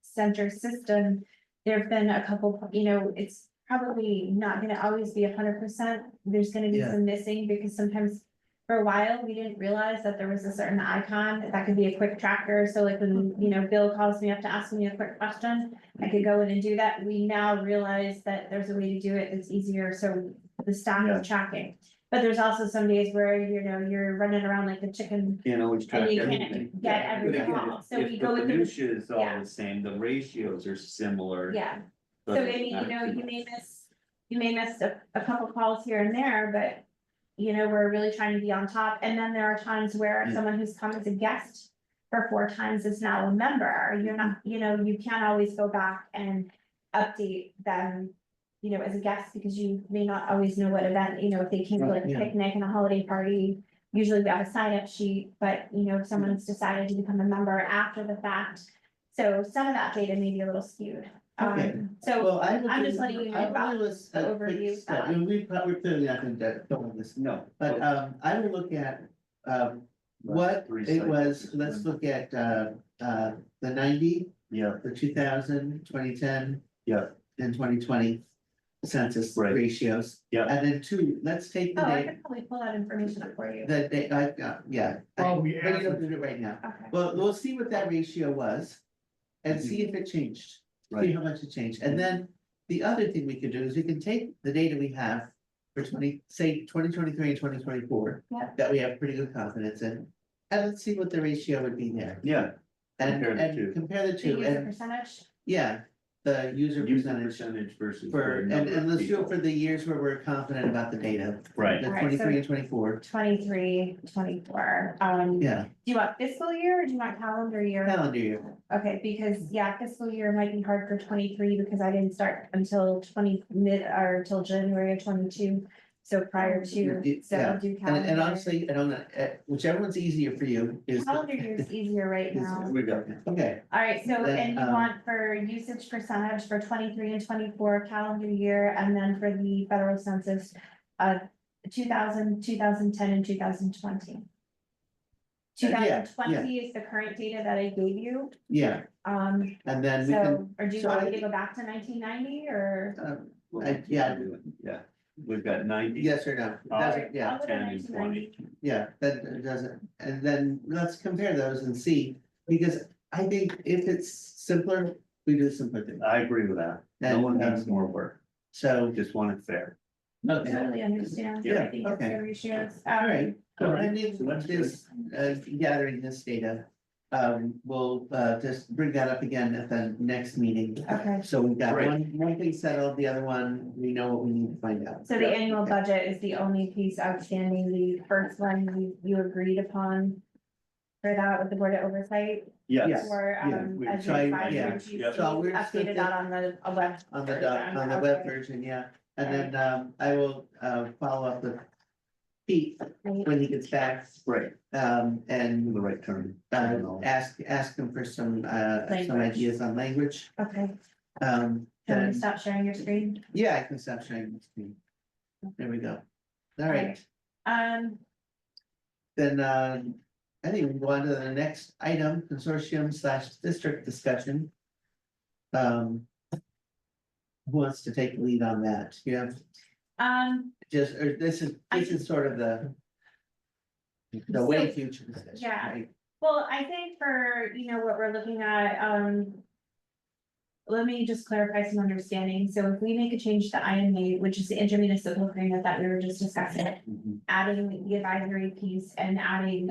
[SPEAKER 3] Center system, there have been a couple, it's probably not gonna always be 100%. There's gonna be
[SPEAKER 1] Yeah.
[SPEAKER 3] some missing because sometimes for a while, we didn't realize that there was a certain icon that could be a quick tracker. So like when, Bill calls me up to ask me a quick question, I could go in and do that. We now realize that there's a way to do it that's easier. So the staff
[SPEAKER 2] Yeah.
[SPEAKER 3] is tracking. But there's also some days where, you're running around like the chicken.
[SPEAKER 2] Can't always track
[SPEAKER 3] And you
[SPEAKER 2] everything.
[SPEAKER 3] can't get
[SPEAKER 2] But
[SPEAKER 3] everything
[SPEAKER 2] again,
[SPEAKER 3] all. So we
[SPEAKER 2] if
[SPEAKER 3] go
[SPEAKER 2] the
[SPEAKER 3] with the,
[SPEAKER 2] minutia is all
[SPEAKER 3] yeah.
[SPEAKER 2] the same, the ratios are similar.
[SPEAKER 3] yeah.
[SPEAKER 2] but
[SPEAKER 3] So maybe,
[SPEAKER 2] not too
[SPEAKER 3] you may miss a couple calls here and there, but. We're really trying to be on top. And then there are times where
[SPEAKER 1] Yeah.
[SPEAKER 3] someone who's come as a guest for 4 times is now a member. You're not, you can't always go back and update them. As a guest, because you may not always know what event, if they came to like a
[SPEAKER 1] Yeah.
[SPEAKER 3] picnic and a holiday party. Usually we have a sign up sheet, but if someone's decided to become a member after the fact. So some of that data may be a little skewed.
[SPEAKER 1] Okay.
[SPEAKER 3] So
[SPEAKER 1] Well,
[SPEAKER 3] I'm just letting you know about the overview of that.
[SPEAKER 1] I mean, we're clearly not gonna go on this,
[SPEAKER 2] No.
[SPEAKER 1] but, I will look at, what it was, let's look at, the 90,
[SPEAKER 2] Yeah,
[SPEAKER 1] the 2000, 2010.
[SPEAKER 2] Yeah.
[SPEAKER 1] And 2020 census
[SPEAKER 2] Right.
[SPEAKER 1] ratios.
[SPEAKER 2] Yeah.
[SPEAKER 1] And then 2, let's take the
[SPEAKER 3] Oh, I
[SPEAKER 1] date,
[SPEAKER 3] could probably pull that information up for you.
[SPEAKER 1] yeah.
[SPEAKER 8] Probably
[SPEAKER 1] But you don't
[SPEAKER 8] average.
[SPEAKER 1] do it right now.
[SPEAKER 3] Okay.
[SPEAKER 1] Well, we'll see what that ratio was. And see if it changed, see
[SPEAKER 2] right,
[SPEAKER 1] how much it changed, and then the other thing we could do is we can take the data we have for 2023 and 2024.
[SPEAKER 3] Yeah.
[SPEAKER 1] That we have pretty good confidence in. And let's see what the ratio would be there.
[SPEAKER 2] Yeah,
[SPEAKER 1] And,
[SPEAKER 2] Compare the
[SPEAKER 1] and
[SPEAKER 2] two.
[SPEAKER 1] compare the
[SPEAKER 3] The
[SPEAKER 1] two,
[SPEAKER 3] user
[SPEAKER 1] and,
[SPEAKER 3] percentage,
[SPEAKER 1] yeah, the user
[SPEAKER 2] user
[SPEAKER 1] percentage.
[SPEAKER 2] percentage versus.
[SPEAKER 1] For,
[SPEAKER 2] the number
[SPEAKER 1] and
[SPEAKER 2] of
[SPEAKER 1] let's do it
[SPEAKER 2] people.
[SPEAKER 1] for the years where we're confident about the data.
[SPEAKER 2] Right.
[SPEAKER 1] The
[SPEAKER 3] Alright,
[SPEAKER 1] 23
[SPEAKER 3] so-
[SPEAKER 1] and 24,
[SPEAKER 3] 23, 24.
[SPEAKER 1] yeah,
[SPEAKER 3] Do you want fiscal year or do you want calendar year?
[SPEAKER 1] calendar year.
[SPEAKER 3] Okay, because yeah, fiscal year might be hard for 23 because I didn't start until till January of 22. So prior to, so
[SPEAKER 1] Yeah.
[SPEAKER 3] I'll do
[SPEAKER 1] And
[SPEAKER 3] calendar.
[SPEAKER 1] honestly, I don't know, whichever one's easier for you is.
[SPEAKER 3] Calendar year is easier right now.
[SPEAKER 2] We got,
[SPEAKER 1] Okay,
[SPEAKER 3] Alright, so
[SPEAKER 1] Then,
[SPEAKER 3] and you want for usage percentage for 23 and 24 calendar year, and then for the federal census, 2000, 2010 and 2020.
[SPEAKER 1] Yeah,
[SPEAKER 3] 2020 is the current data that I gave you,
[SPEAKER 1] yeah, and then we can,
[SPEAKER 3] so, or do you
[SPEAKER 1] so
[SPEAKER 3] want
[SPEAKER 1] I
[SPEAKER 3] me to
[SPEAKER 1] think-
[SPEAKER 3] go back to 1990 or?
[SPEAKER 1] yeah,
[SPEAKER 2] yeah, we've got 90.
[SPEAKER 1] yes or no,
[SPEAKER 2] All
[SPEAKER 1] doesn't,
[SPEAKER 3] Alright,
[SPEAKER 1] yeah,
[SPEAKER 3] I'll go to
[SPEAKER 2] 10 and
[SPEAKER 3] 1990.
[SPEAKER 1] yeah, that doesn't, and then let's compare those and see. Because I think if it's simpler, we do simpler things,
[SPEAKER 2] I agree with that. No
[SPEAKER 1] And,
[SPEAKER 2] one needs
[SPEAKER 1] um,
[SPEAKER 2] more work.
[SPEAKER 1] so.
[SPEAKER 2] Just want it fair.
[SPEAKER 1] Okay.
[SPEAKER 3] Totally understand.
[SPEAKER 1] Yeah,
[SPEAKER 3] I think it's
[SPEAKER 1] okay.
[SPEAKER 3] the ratios.
[SPEAKER 1] All right, so
[SPEAKER 2] All right,
[SPEAKER 1] ending
[SPEAKER 2] so that's
[SPEAKER 1] this, gathering this data, we'll, just bring that up again at the next meeting.
[SPEAKER 3] Okay,
[SPEAKER 1] So we've got
[SPEAKER 2] Great.
[SPEAKER 1] one thing settled, the other one, we know what we need to find out.
[SPEAKER 3] so the annual
[SPEAKER 1] Okay.
[SPEAKER 3] budget is the only piece outstanding. The first one you agreed upon for that with the board of oversight
[SPEAKER 2] Yes,
[SPEAKER 3] or,
[SPEAKER 1] yeah,
[SPEAKER 2] we
[SPEAKER 3] as
[SPEAKER 1] tried,
[SPEAKER 3] your advisory
[SPEAKER 1] yeah,
[SPEAKER 3] chief,
[SPEAKER 2] yeah.
[SPEAKER 1] So we're
[SPEAKER 3] updated
[SPEAKER 1] still-
[SPEAKER 3] that on the web.
[SPEAKER 1] On the,
[SPEAKER 3] version.
[SPEAKER 1] on the web
[SPEAKER 3] Okay.
[SPEAKER 1] version, yeah, and then, I will, follow up with Pete
[SPEAKER 3] Great.
[SPEAKER 1] when he gets back,
[SPEAKER 2] right,
[SPEAKER 1] and,
[SPEAKER 2] the right term.
[SPEAKER 1] ask him for some
[SPEAKER 3] Language.
[SPEAKER 1] ideas on language.
[SPEAKER 3] Okay,
[SPEAKER 1] Um,
[SPEAKER 3] can we
[SPEAKER 1] and,
[SPEAKER 3] stop sharing your screen?
[SPEAKER 1] yeah, I can stop sharing the screen. There we go. All right, then, I think we can go on to the next item, consortium / district discussion. Who wants to take the lead on that? Yeah, just, or this is sort of the way
[SPEAKER 3] So-
[SPEAKER 1] future discussion,
[SPEAKER 3] yeah.
[SPEAKER 1] right?
[SPEAKER 3] Well, I think for, what we're looking at, let me just clarify some understanding. So if we make a change to item 8, which is the intermunicipal agreement that we were just discussing,
[SPEAKER 2] Mhm.
[SPEAKER 3] adding the advisory piece and adding,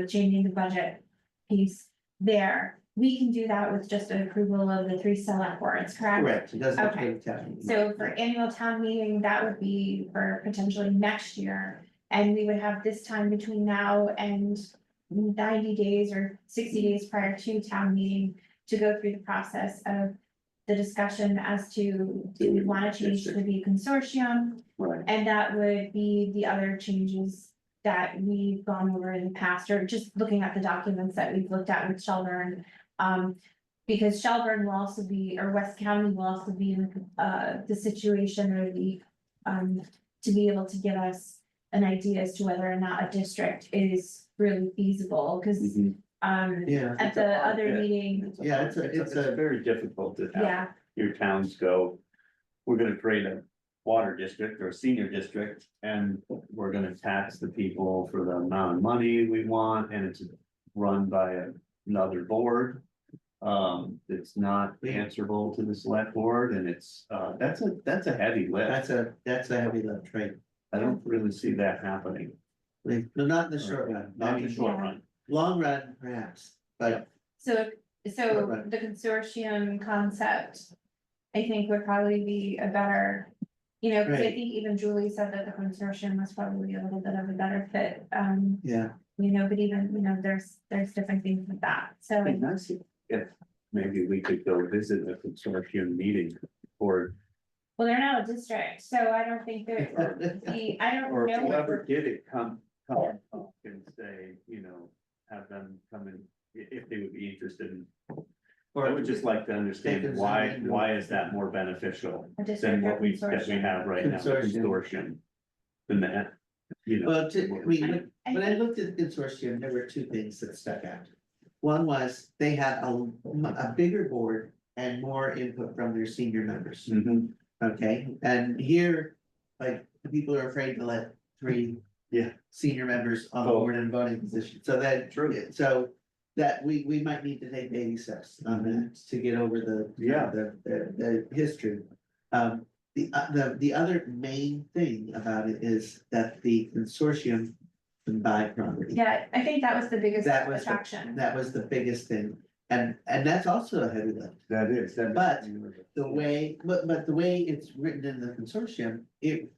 [SPEAKER 3] changing the budget piece there, we can do that with just an approval of the 3 select boards, correct?
[SPEAKER 1] Correct, it doesn't.
[SPEAKER 3] Okay.
[SPEAKER 1] go to town meeting.
[SPEAKER 3] So for annual town meeting, that would be for potentially next year. And we would have this time between now and 90 days or 60 days prior to town meeting to go through the process of the discussion as to, do we want to change to the consortium?
[SPEAKER 2] Right,
[SPEAKER 3] And that would be the other changes that we've gone over in the past, or just looking at the documents that we've looked at with Shelburne. Because Shelburne will also be, or West County will also be in, the situation or the, to be able to give us an idea as to whether or not a district is really feasible, because,
[SPEAKER 2] Mhm.
[SPEAKER 1] Yeah,
[SPEAKER 3] at
[SPEAKER 2] It's a
[SPEAKER 3] the
[SPEAKER 2] hard
[SPEAKER 3] other
[SPEAKER 2] bit.
[SPEAKER 3] meeting,
[SPEAKER 1] yeah, it's a,
[SPEAKER 2] very difficult to have
[SPEAKER 3] yeah,
[SPEAKER 2] your towns go. We're gonna create a water district or a senior district, and we're gonna tax the people for the amount of money we want, and it's run by another board. It's not answerable to the select board, and it's, that's a heavy lift.
[SPEAKER 1] that's a heavy lift, right?
[SPEAKER 2] I don't really see that happening.
[SPEAKER 1] Like, no, not in the short run,
[SPEAKER 2] Not
[SPEAKER 1] I
[SPEAKER 2] in the
[SPEAKER 1] mean,
[SPEAKER 2] short
[SPEAKER 3] Yeah.
[SPEAKER 2] run.
[SPEAKER 1] long run perhaps, but
[SPEAKER 3] so, so
[SPEAKER 1] Right.
[SPEAKER 3] the consortium concept. I think would probably be a better, because I
[SPEAKER 1] Right.
[SPEAKER 3] think even Julie said that the consortium was probably a little bit of a better fit,
[SPEAKER 1] yeah,
[SPEAKER 3] but even, there's different things with that, so.
[SPEAKER 2] It'd be nice if maybe we could go visit a consortium meeting, or
[SPEAKER 3] Well, they're now a district, so I don't think that, I don't
[SPEAKER 2] or
[SPEAKER 3] know.
[SPEAKER 2] whoever did it, come and talk and say, have them come in, if they would be interested in. I would just like to understand why is that more beneficial
[SPEAKER 3] A
[SPEAKER 2] than
[SPEAKER 3] district or
[SPEAKER 2] what that we
[SPEAKER 3] consortium.
[SPEAKER 2] have right now, the
[SPEAKER 1] Consortium.
[SPEAKER 2] consortium. Than that,
[SPEAKER 1] well, when
[SPEAKER 3] I
[SPEAKER 1] I looked at the consortium, there were two things that stuck out. One was they had a bigger board and more input from their senior members.
[SPEAKER 2] Mhm.
[SPEAKER 1] Okay, and here, like, people are afraid to let 3.
[SPEAKER 2] Yeah.
[SPEAKER 1] Senior members on
[SPEAKER 2] Oh.
[SPEAKER 1] board in voting position, so that.
[SPEAKER 2] True.
[SPEAKER 1] So that we might need to take baby steps on that to get over the.
[SPEAKER 2] Yeah.
[SPEAKER 1] The history. the other main thing about it is that the consortium can buy property.
[SPEAKER 3] Yeah, I think that was the biggest
[SPEAKER 1] That was
[SPEAKER 3] attraction.
[SPEAKER 1] That was the biggest thing, and that's also a heavy lift.
[SPEAKER 2] That is, that.
[SPEAKER 1] But the way, but the way it's written in the consortium, it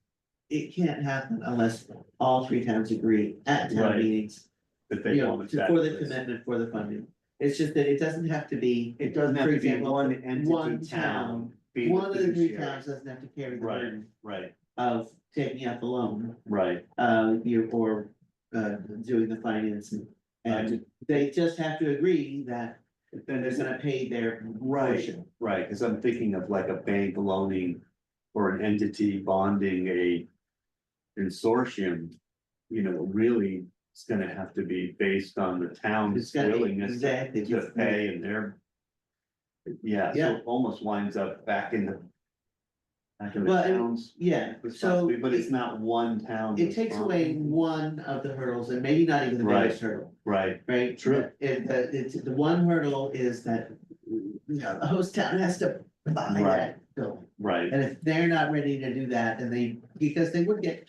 [SPEAKER 1] can't happen unless all three towns agree at town
[SPEAKER 2] Right.
[SPEAKER 1] meetings.
[SPEAKER 2] That they
[SPEAKER 1] You know,
[SPEAKER 2] want
[SPEAKER 1] for the commitment for the funding. It's just that it doesn't have to be.
[SPEAKER 2] It doesn't have
[SPEAKER 1] For
[SPEAKER 2] to be
[SPEAKER 1] example,
[SPEAKER 2] one
[SPEAKER 1] one
[SPEAKER 2] entity
[SPEAKER 1] town,
[SPEAKER 2] town. being
[SPEAKER 1] One of the three
[SPEAKER 2] fiduciary.
[SPEAKER 1] towns doesn't have to carry the
[SPEAKER 2] Right,
[SPEAKER 1] burden
[SPEAKER 2] right,
[SPEAKER 1] of taking out the loan,
[SPEAKER 2] right.
[SPEAKER 1] or doing the financing. And they just have to agree that
[SPEAKER 2] Then
[SPEAKER 1] they're
[SPEAKER 2] there's
[SPEAKER 1] gonna pay their
[SPEAKER 2] Right,
[SPEAKER 1] portion.
[SPEAKER 2] right, because I'm thinking of like a bank loaning or an entity bonding a consortium. You know, really, it's gonna have to be based on the
[SPEAKER 1] It's
[SPEAKER 2] town's
[SPEAKER 1] gotta be
[SPEAKER 2] willingness
[SPEAKER 1] exactly.
[SPEAKER 2] to pay and their. Yeah, so
[SPEAKER 1] Yeah.
[SPEAKER 2] it almost winds up back in the. Back in the
[SPEAKER 1] Well,
[SPEAKER 2] towns.
[SPEAKER 1] Yeah, so
[SPEAKER 2] responsibility, but it's not one town.
[SPEAKER 1] it takes away one of the hurdles, and maybe not even the biggest hurdle,
[SPEAKER 2] Right,
[SPEAKER 1] right?
[SPEAKER 2] True.
[SPEAKER 1] It's the one hurdle is that, you know, the host town has to buy
[SPEAKER 2] Right.
[SPEAKER 1] that building.
[SPEAKER 2] right,
[SPEAKER 1] And if they're not ready to do that, then because they would get,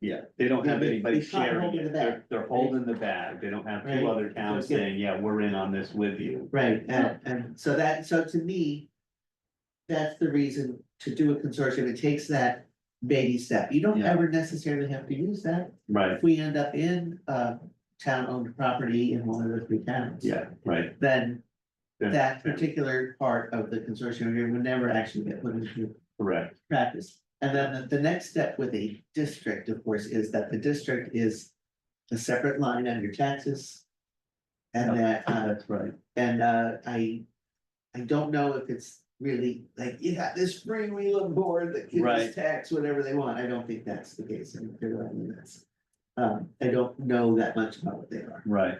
[SPEAKER 2] yeah, they don't have
[SPEAKER 1] Yeah,
[SPEAKER 2] anybody
[SPEAKER 1] they can't
[SPEAKER 2] sharing
[SPEAKER 1] hold the
[SPEAKER 2] it,
[SPEAKER 1] bag.
[SPEAKER 2] they're holding the bag, they don't have
[SPEAKER 1] Right.
[SPEAKER 2] two other towns
[SPEAKER 1] So it's-
[SPEAKER 2] saying, yeah, we're in on this with you.
[SPEAKER 1] right, and so to me. That's the reason to do a consortium, it takes that baby step, you don't
[SPEAKER 2] Yeah.
[SPEAKER 1] ever necessarily have to use that.
[SPEAKER 2] Right,
[SPEAKER 1] If we end up in town-owned property in one of the three towns.
[SPEAKER 2] yeah, right.
[SPEAKER 1] Then
[SPEAKER 2] Then-
[SPEAKER 1] that particular part of the consortium here would never actually get put into
[SPEAKER 2] Correct,
[SPEAKER 1] practice. And then the next step with a district, of course, is that the district is a separate line on your taxes. And that,
[SPEAKER 2] that's right,
[SPEAKER 1] and I don't know if it's really like, you got this free wheel on board that can
[SPEAKER 2] Right.
[SPEAKER 1] just tax whatever they want. I don't think that's the case. I mean, I don't know that much about what they are.
[SPEAKER 2] right,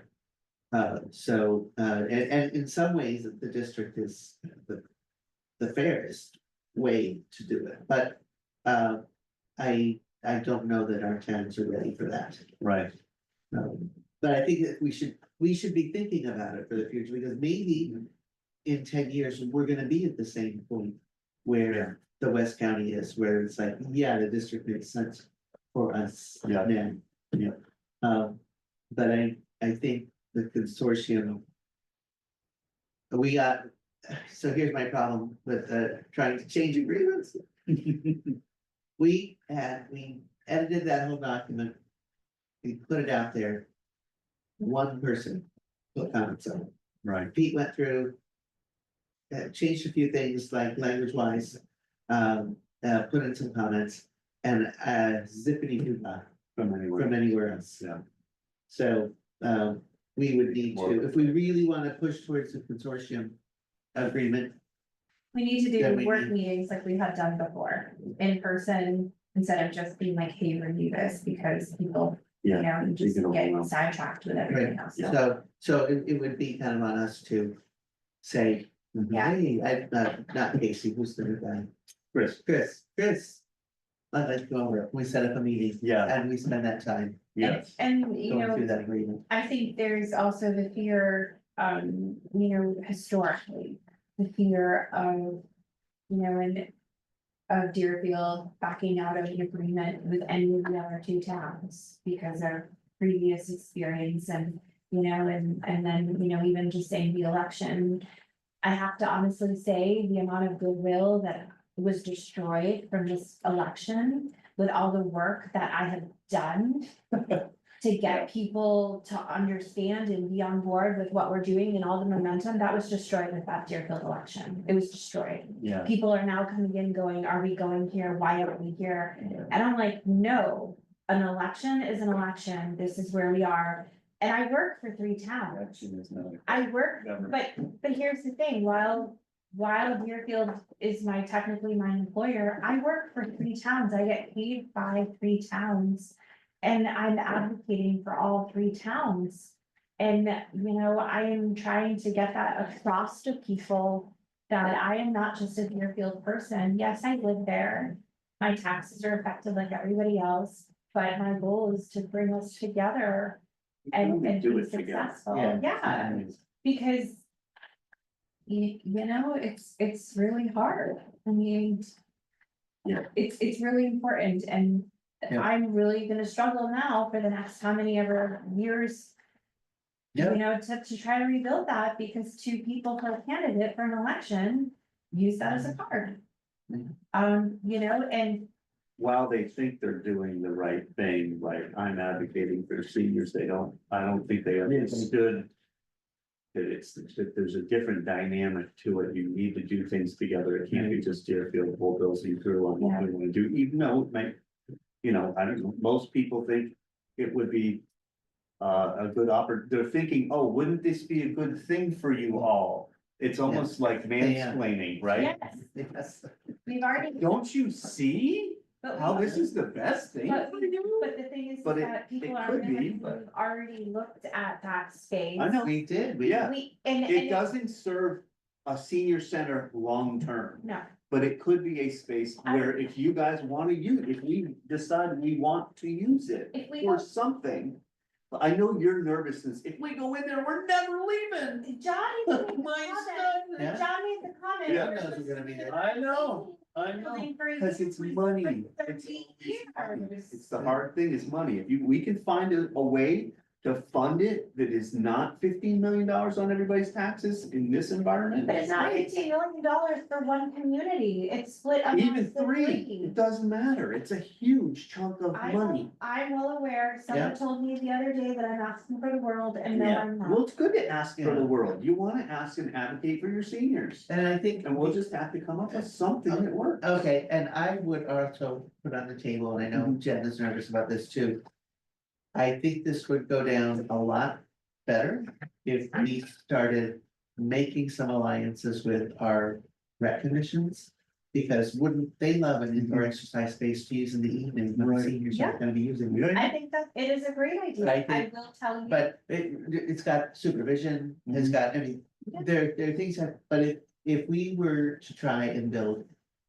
[SPEAKER 1] And in some ways, the district is the fairest way to do it, but I don't know that our towns are ready for that.
[SPEAKER 2] right,
[SPEAKER 1] But I think that we should be thinking about it for the future, because maybe in 10 years, we're gonna be at the same point where the West County is, where it's like, yeah, the district makes sense for us
[SPEAKER 2] Yeah.
[SPEAKER 1] now. But I think the consortium. So here's my problem with trying to change agreements. We edited that whole document. We put it out there. One person put comments on it.
[SPEAKER 2] right,
[SPEAKER 1] Pete went through. Changed a few things like language wise, put in some comments and zippity doo
[SPEAKER 2] from anywhere,
[SPEAKER 1] from anywhere else.
[SPEAKER 2] yeah,
[SPEAKER 1] So we would need to, if we really want to push towards the consortium agreement.
[SPEAKER 3] We need to
[SPEAKER 1] Then
[SPEAKER 3] do
[SPEAKER 1] we
[SPEAKER 3] work
[SPEAKER 1] need-
[SPEAKER 3] meetings like we have done before, in person, instead of just being like, hey, review this, because people, you
[SPEAKER 2] yeah,
[SPEAKER 3] know, you just
[SPEAKER 2] get
[SPEAKER 3] get
[SPEAKER 2] overwhelmed.
[SPEAKER 3] sidetracked with everything else. So
[SPEAKER 1] So it would be kind of on us to say,
[SPEAKER 3] Yeah.
[SPEAKER 1] hey, not Casey, who's the new guy?
[SPEAKER 2] Chris,
[SPEAKER 1] Chris. I'd like to go over, it. We set up a meeting
[SPEAKER 2] yeah,
[SPEAKER 1] and we spend that time
[SPEAKER 2] yes,
[SPEAKER 3] and, you
[SPEAKER 1] going through
[SPEAKER 3] know,
[SPEAKER 1] that agreement.
[SPEAKER 3] I think there's also the fear, you know, historically, the fear of, you know, and of Deerfield backing out of the agreement with any of the other two towns because of previous experience and, you know, and then, you know, even just saying the election. I have to honestly say, the amount of goodwill that was destroyed from this election with all the work that I have done to get people to understand and be on board with what we're doing and all the momentum that was destroyed with that Deerfield election. It was destroyed.
[SPEAKER 2] yeah,
[SPEAKER 3] People are now coming in going, are we going here? Why aren't we here? And I'm like, no, an election is an election. This is where we are. And I work for three towns.
[SPEAKER 2] election is not.
[SPEAKER 3] I work,
[SPEAKER 2] Government.
[SPEAKER 3] but here's the thing, while Deerfield is technically my employer, I work for three towns. I get paid by three towns. And I'm advocating for all three towns. And, you know, I am trying to get that across to people that I am not just a Deerfield person. Yes, I live there. My taxes are affected like everybody else, but my goal is to bring us together and
[SPEAKER 2] Do
[SPEAKER 3] be
[SPEAKER 2] it together.
[SPEAKER 3] successful.
[SPEAKER 1] Yeah.
[SPEAKER 3] Yeah, because you know, it's really hard. I mean, It's really important, and
[SPEAKER 1] Yeah.
[SPEAKER 3] I'm really gonna struggle now for the next how many ever years.
[SPEAKER 1] Yeah.
[SPEAKER 3] You know, to try to rebuild that, because two people per candidate for an election use that as a card.
[SPEAKER 1] Mhm.
[SPEAKER 3] You know, and
[SPEAKER 2] While they think they're doing the right thing, like I'm advocating for seniors, I don't think they understood. That there's a different dynamic to it. You need to do things together. It can't be just Deerfield bulldozing through on what we wanna do, even though it may. You know, I don't know, most people think it would be. A good they're thinking, oh, wouldn't this be a good thing for you all? It's almost like mansplaining, right?
[SPEAKER 3] yes,
[SPEAKER 1] Yes.
[SPEAKER 3] we've already.
[SPEAKER 2] Don't you see
[SPEAKER 3] but
[SPEAKER 2] how
[SPEAKER 3] we-
[SPEAKER 2] this is the best thing
[SPEAKER 3] But,
[SPEAKER 2] for you?
[SPEAKER 3] but the thing is
[SPEAKER 2] But
[SPEAKER 3] that people
[SPEAKER 2] it
[SPEAKER 3] are
[SPEAKER 2] could be,
[SPEAKER 3] realizing
[SPEAKER 2] but-
[SPEAKER 3] we've already looked at that space.
[SPEAKER 2] I know.
[SPEAKER 1] We did,
[SPEAKER 2] Yeah.
[SPEAKER 3] And
[SPEAKER 2] It doesn't serve a senior center long-term,
[SPEAKER 3] no,
[SPEAKER 2] but it could be a space where if you guys wanna use, if we decide we want to use it
[SPEAKER 3] if we
[SPEAKER 2] for
[SPEAKER 3] go,
[SPEAKER 2] something. I know your nervousness, if we go in there, we're never leaving.
[SPEAKER 3] John made the
[SPEAKER 2] My
[SPEAKER 3] comment,
[SPEAKER 1] Yeah.
[SPEAKER 3] John made the comment.
[SPEAKER 2] Yeah.
[SPEAKER 1] Who knows we're gonna be there?
[SPEAKER 2] I know, cause it's money. It's the hard thing is money. If we can find a way to fund it that is not $15 million on everybody's taxes in this environment.
[SPEAKER 3] But it's not $15 million for one community, it's split amongst
[SPEAKER 2] Even
[SPEAKER 3] the
[SPEAKER 2] three, it doesn't matter. It's a huge chunk of money.
[SPEAKER 3] I'm well aware, someone
[SPEAKER 1] Yeah.
[SPEAKER 3] told me the other day that I'm asking for the world, and no,
[SPEAKER 2] Yeah,
[SPEAKER 3] I'm
[SPEAKER 2] well,
[SPEAKER 3] not.
[SPEAKER 2] it's good to ask for
[SPEAKER 1] Yeah.
[SPEAKER 2] the world. You wanna ask and advocate for your seniors.
[SPEAKER 1] And I think.
[SPEAKER 2] And we'll just have to come up with something that works.
[SPEAKER 1] Okay, and I would also put on the table, and I know Jen is nervous about this too. I think this would go down a lot better if we started making some alliances with our rec commissions. Because wouldn't they love an indoor exercise space to use in the evening when
[SPEAKER 2] Right.
[SPEAKER 1] seniors aren't gonna be using it?
[SPEAKER 3] I think that it is a great idea,
[SPEAKER 1] I
[SPEAKER 3] I
[SPEAKER 1] think-
[SPEAKER 3] will tell you.
[SPEAKER 1] But it's got supervision, it's got, I mean, there are things that, but if we were to try and build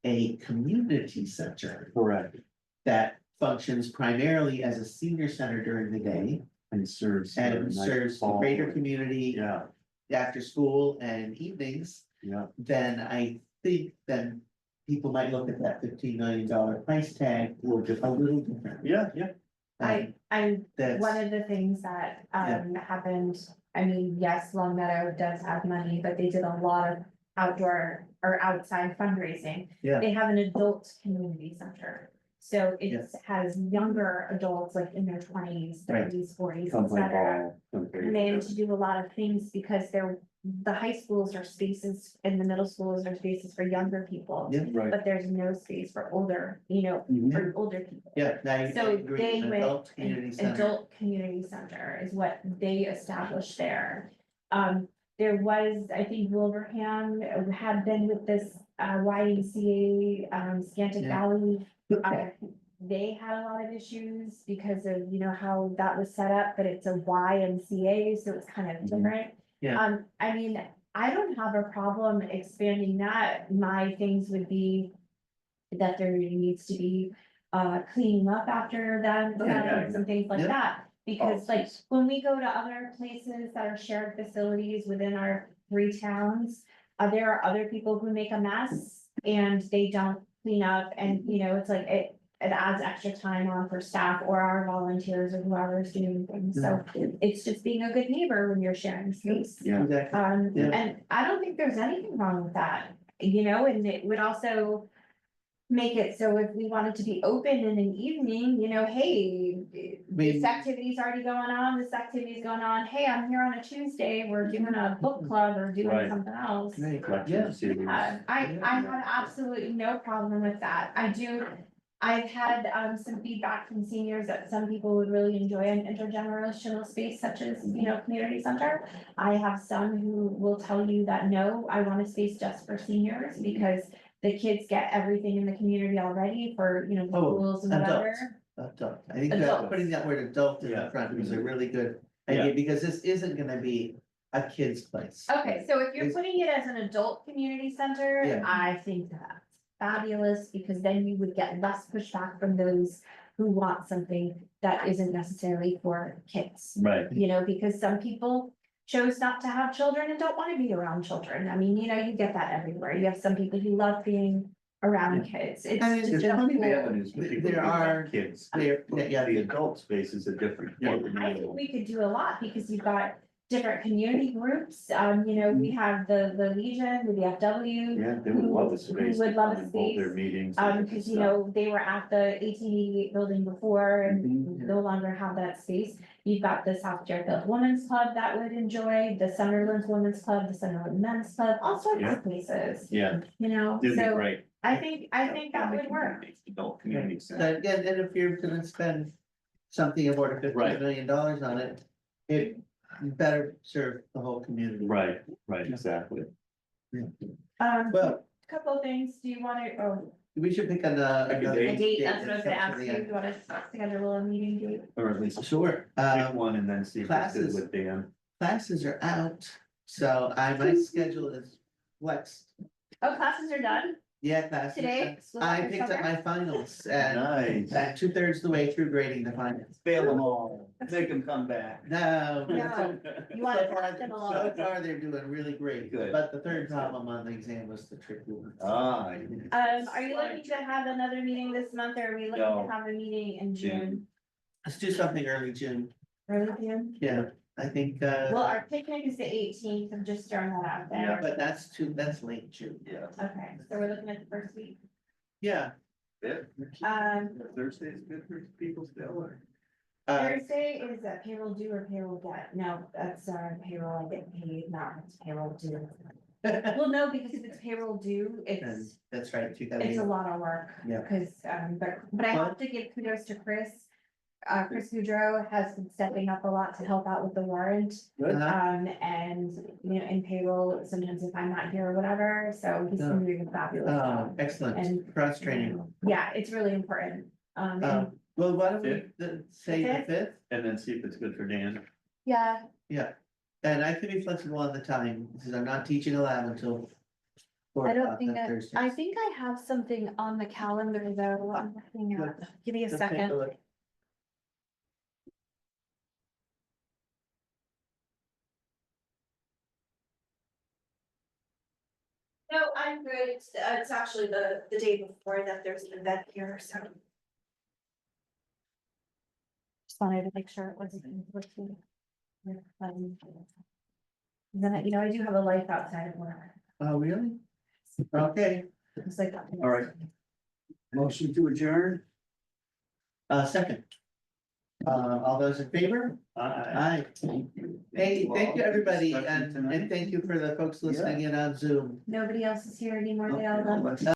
[SPEAKER 1] a community center
[SPEAKER 2] Correct.
[SPEAKER 1] that functions primarily as a senior center during the day
[SPEAKER 2] And serves.
[SPEAKER 1] and
[SPEAKER 2] nice
[SPEAKER 1] serves the
[SPEAKER 2] fall.
[SPEAKER 1] greater community
[SPEAKER 2] Yeah,
[SPEAKER 1] after school and evenings,
[SPEAKER 2] yeah,
[SPEAKER 1] then I think then people might look at that $15 million price tag or just a little different.
[SPEAKER 2] yeah.
[SPEAKER 3] I,
[SPEAKER 1] That's,
[SPEAKER 3] one of the things that, happened, I mean, yes, Long Meadow does have money, but they did a lot of outdoor or outside fundraising.
[SPEAKER 1] Yeah.
[SPEAKER 3] They have an adult community center, so it
[SPEAKER 1] Yes.
[SPEAKER 3] has younger adults, like in their twenties,
[SPEAKER 1] Right.
[SPEAKER 3] thirties, forties,
[SPEAKER 2] Come
[SPEAKER 3] et
[SPEAKER 2] play
[SPEAKER 3] cetera.
[SPEAKER 2] ball. come play-
[SPEAKER 3] And they need to do a lot of things because the high schools are spaces and the middle schools are spaces for younger people.
[SPEAKER 1] Yeah.
[SPEAKER 2] Right.
[SPEAKER 3] But there's no space for older,
[SPEAKER 2] Mhm.
[SPEAKER 3] for older people.
[SPEAKER 1] yeah, I
[SPEAKER 3] So
[SPEAKER 1] agree,
[SPEAKER 3] they
[SPEAKER 1] an
[SPEAKER 3] went,
[SPEAKER 1] adult community
[SPEAKER 3] an
[SPEAKER 1] center.
[SPEAKER 3] adult community center is what they established there. There was, I think Wilbraham had been with this, YMCA, Scantic
[SPEAKER 1] Yeah.
[SPEAKER 3] Valley. They had a lot of issues because of, how that was set up, but it's a YMCA, so it's kind of
[SPEAKER 2] Mhm.
[SPEAKER 3] different.
[SPEAKER 1] Yeah.
[SPEAKER 3] I mean, I don't have a problem expanding that. My things would be that there needs to be, cleaning up after them,
[SPEAKER 1] Yeah.
[SPEAKER 3] some things like
[SPEAKER 1] Yeah.
[SPEAKER 3] that. Because like,
[SPEAKER 2] Policies.
[SPEAKER 3] when we go to other places that are shared facilities within our 3 towns, there are other people who make a mess and they don't clean up and, it's like, it adds extra time on for staff or our volunteers or whoever's doing things. So it's just being a good neighbor when you're sharing space.
[SPEAKER 2] Yeah.
[SPEAKER 1] Exactly. Yeah.
[SPEAKER 3] And I don't think there's anything wrong with that, and it would also make it so if we wanted to be open in an evening, hey, this activity's already going on, this activity's going on, hey, I'm here on a Tuesday, we're doing a book club or doing
[SPEAKER 2] Right.
[SPEAKER 3] something else.
[SPEAKER 1] Right.
[SPEAKER 2] Lecture
[SPEAKER 1] Yeah.
[SPEAKER 2] series.
[SPEAKER 3] Yeah, I have absolutely no problem with that. I've had, some feedback from seniors that some people would really enjoy an intergenerational space such as, community center. I have some who will tell you that, no, I want a space just for seniors because the kids get everything in the community already for, the
[SPEAKER 1] Oh,
[SPEAKER 3] schools and whatever.
[SPEAKER 1] Adult, I think that
[SPEAKER 3] Adults.
[SPEAKER 1] putting that word adult in the
[SPEAKER 2] Yeah.
[SPEAKER 1] front was a really good
[SPEAKER 2] Yeah.
[SPEAKER 1] idea, because this isn't gonna be a kid's place.
[SPEAKER 3] Okay, so if you're
[SPEAKER 1] It's-
[SPEAKER 3] putting it as an adult community center,
[SPEAKER 1] Yeah.
[SPEAKER 3] I think that's fabulous, because then you would get less pushback from those who want something that isn't necessarily for kids.
[SPEAKER 2] Right.
[SPEAKER 3] Because some people chose not to have children and don't want to be around children. I mean, you get that everywhere. You have some people who love being around kids. It's
[SPEAKER 1] I mean,
[SPEAKER 3] just
[SPEAKER 2] There's
[SPEAKER 3] a
[SPEAKER 2] plenty of
[SPEAKER 3] whole-
[SPEAKER 2] avenues for people to
[SPEAKER 1] There
[SPEAKER 2] bring
[SPEAKER 1] are-
[SPEAKER 2] back kids.
[SPEAKER 1] yeah,
[SPEAKER 2] The adult space is a different.
[SPEAKER 3] I think we could do a lot because you've got different community groups, we have the Legion, the VFW.
[SPEAKER 2] Yeah, they would love a space.
[SPEAKER 3] Who would
[SPEAKER 2] to
[SPEAKER 3] love
[SPEAKER 2] come
[SPEAKER 3] a
[SPEAKER 2] and hold Their
[SPEAKER 3] space,
[SPEAKER 2] meetings. and
[SPEAKER 3] because
[SPEAKER 2] stuff.
[SPEAKER 3] they were at the 1888 building before and
[SPEAKER 1] Mhm.
[SPEAKER 3] no longer have that space. You've got the South Deerfield Women's Club that would enjoy, the Sunderland Women's Club, the Sunderland Men's Club, all sorts
[SPEAKER 2] Yeah.
[SPEAKER 3] of places,
[SPEAKER 2] Yeah, it'd be
[SPEAKER 3] so
[SPEAKER 2] great.
[SPEAKER 3] I think that would work.
[SPEAKER 2] Adult community center.
[SPEAKER 1] Again, and if you're gonna spend something of order
[SPEAKER 2] Right.
[SPEAKER 1] $15 million on it, it better serve the whole community.
[SPEAKER 2] Right, exactly.
[SPEAKER 1] Well,
[SPEAKER 3] Couple of things, do you wanna,
[SPEAKER 1] we should pick
[SPEAKER 3] a
[SPEAKER 1] another
[SPEAKER 3] date, that's what I was gonna
[SPEAKER 1] that's
[SPEAKER 3] ask
[SPEAKER 1] for the
[SPEAKER 3] you,
[SPEAKER 1] end.
[SPEAKER 3] do you wanna schedule a meeting date?
[SPEAKER 2] Or at least
[SPEAKER 1] Sure,
[SPEAKER 2] pick one and then see if it's good
[SPEAKER 1] classes.
[SPEAKER 2] with Dan.
[SPEAKER 1] classes are out, so my schedule is flexed.
[SPEAKER 3] Oh, classes are done
[SPEAKER 1] Yeah, classes.
[SPEAKER 3] today? School's
[SPEAKER 1] I
[SPEAKER 3] out for
[SPEAKER 1] picked up
[SPEAKER 3] summer?
[SPEAKER 1] my finals and
[SPEAKER 2] Nice.
[SPEAKER 1] at 2/3 the way through grading the finals.
[SPEAKER 2] Fail them all, make them come back.
[SPEAKER 1] No.
[SPEAKER 3] No. You wanna
[SPEAKER 1] So far,
[SPEAKER 3] pass them
[SPEAKER 1] so
[SPEAKER 3] along.
[SPEAKER 1] far, they're doing really great,
[SPEAKER 2] Good.
[SPEAKER 1] but the third problem on the exam was the tricky one.
[SPEAKER 2] Ah.
[SPEAKER 3] Are you looking to have another meeting this month, or are we looking
[SPEAKER 2] No.
[SPEAKER 3] to have a meeting in June?
[SPEAKER 1] Let's do something early June,
[SPEAKER 3] Early June?
[SPEAKER 1] yeah, I think,
[SPEAKER 3] Well, our picnic is the 18th, I'm just throwing that out there.
[SPEAKER 1] but that's late June.
[SPEAKER 2] Yeah.
[SPEAKER 3] Okay, so we're looking at the first week.
[SPEAKER 1] Yeah.
[SPEAKER 2] Thursday is good for people still, or?
[SPEAKER 3] Thursday is a payroll due or payroll get, no, that's payroll I get paid, not payroll due. Well, no, because if it's payroll due,
[SPEAKER 1] And
[SPEAKER 3] it's
[SPEAKER 1] that's right,
[SPEAKER 3] it's a
[SPEAKER 1] 2000.
[SPEAKER 3] lot of work.
[SPEAKER 1] Yeah.
[SPEAKER 3] Cause, but I have to give kudos to Chris. Chris Goudreau has been stepping up a lot to help out with the warrant. And, in payroll, sometimes if I'm not here or whatever, so he's been doing a fabulous job.
[SPEAKER 1] Excellent,
[SPEAKER 3] And-
[SPEAKER 1] cross training.
[SPEAKER 3] Yeah, it's really important. And-
[SPEAKER 1] Well, why don't we say the
[SPEAKER 3] Fifth?
[SPEAKER 1] 5th?
[SPEAKER 2] And then see if it's good for Dan.
[SPEAKER 3] yeah,
[SPEAKER 1] Yeah, and I can be flexible on the time, because I'm not teaching a lab until. 4
[SPEAKER 3] I don't
[SPEAKER 1] o'clock
[SPEAKER 3] think
[SPEAKER 1] on Thursday.
[SPEAKER 3] I think I have something on the calendar though. I'm looking at, give me a
[SPEAKER 1] Let's take
[SPEAKER 3] second.
[SPEAKER 1] look.
[SPEAKER 3] No, I'm good. It's actually the day before that there's an event here, so. Just wanted to make sure it wasn't conflicting. with, Then, I do have a life outside of work.
[SPEAKER 1] Oh, really? Okay,
[SPEAKER 3] It's like.
[SPEAKER 2] All right. Motion to adjourn?
[SPEAKER 1] second. All those in favor? Aye. Hey, thank you, everybody, and thank you for the folks listening in on Zoom.
[SPEAKER 3] Nobody else is here anymore, they all left.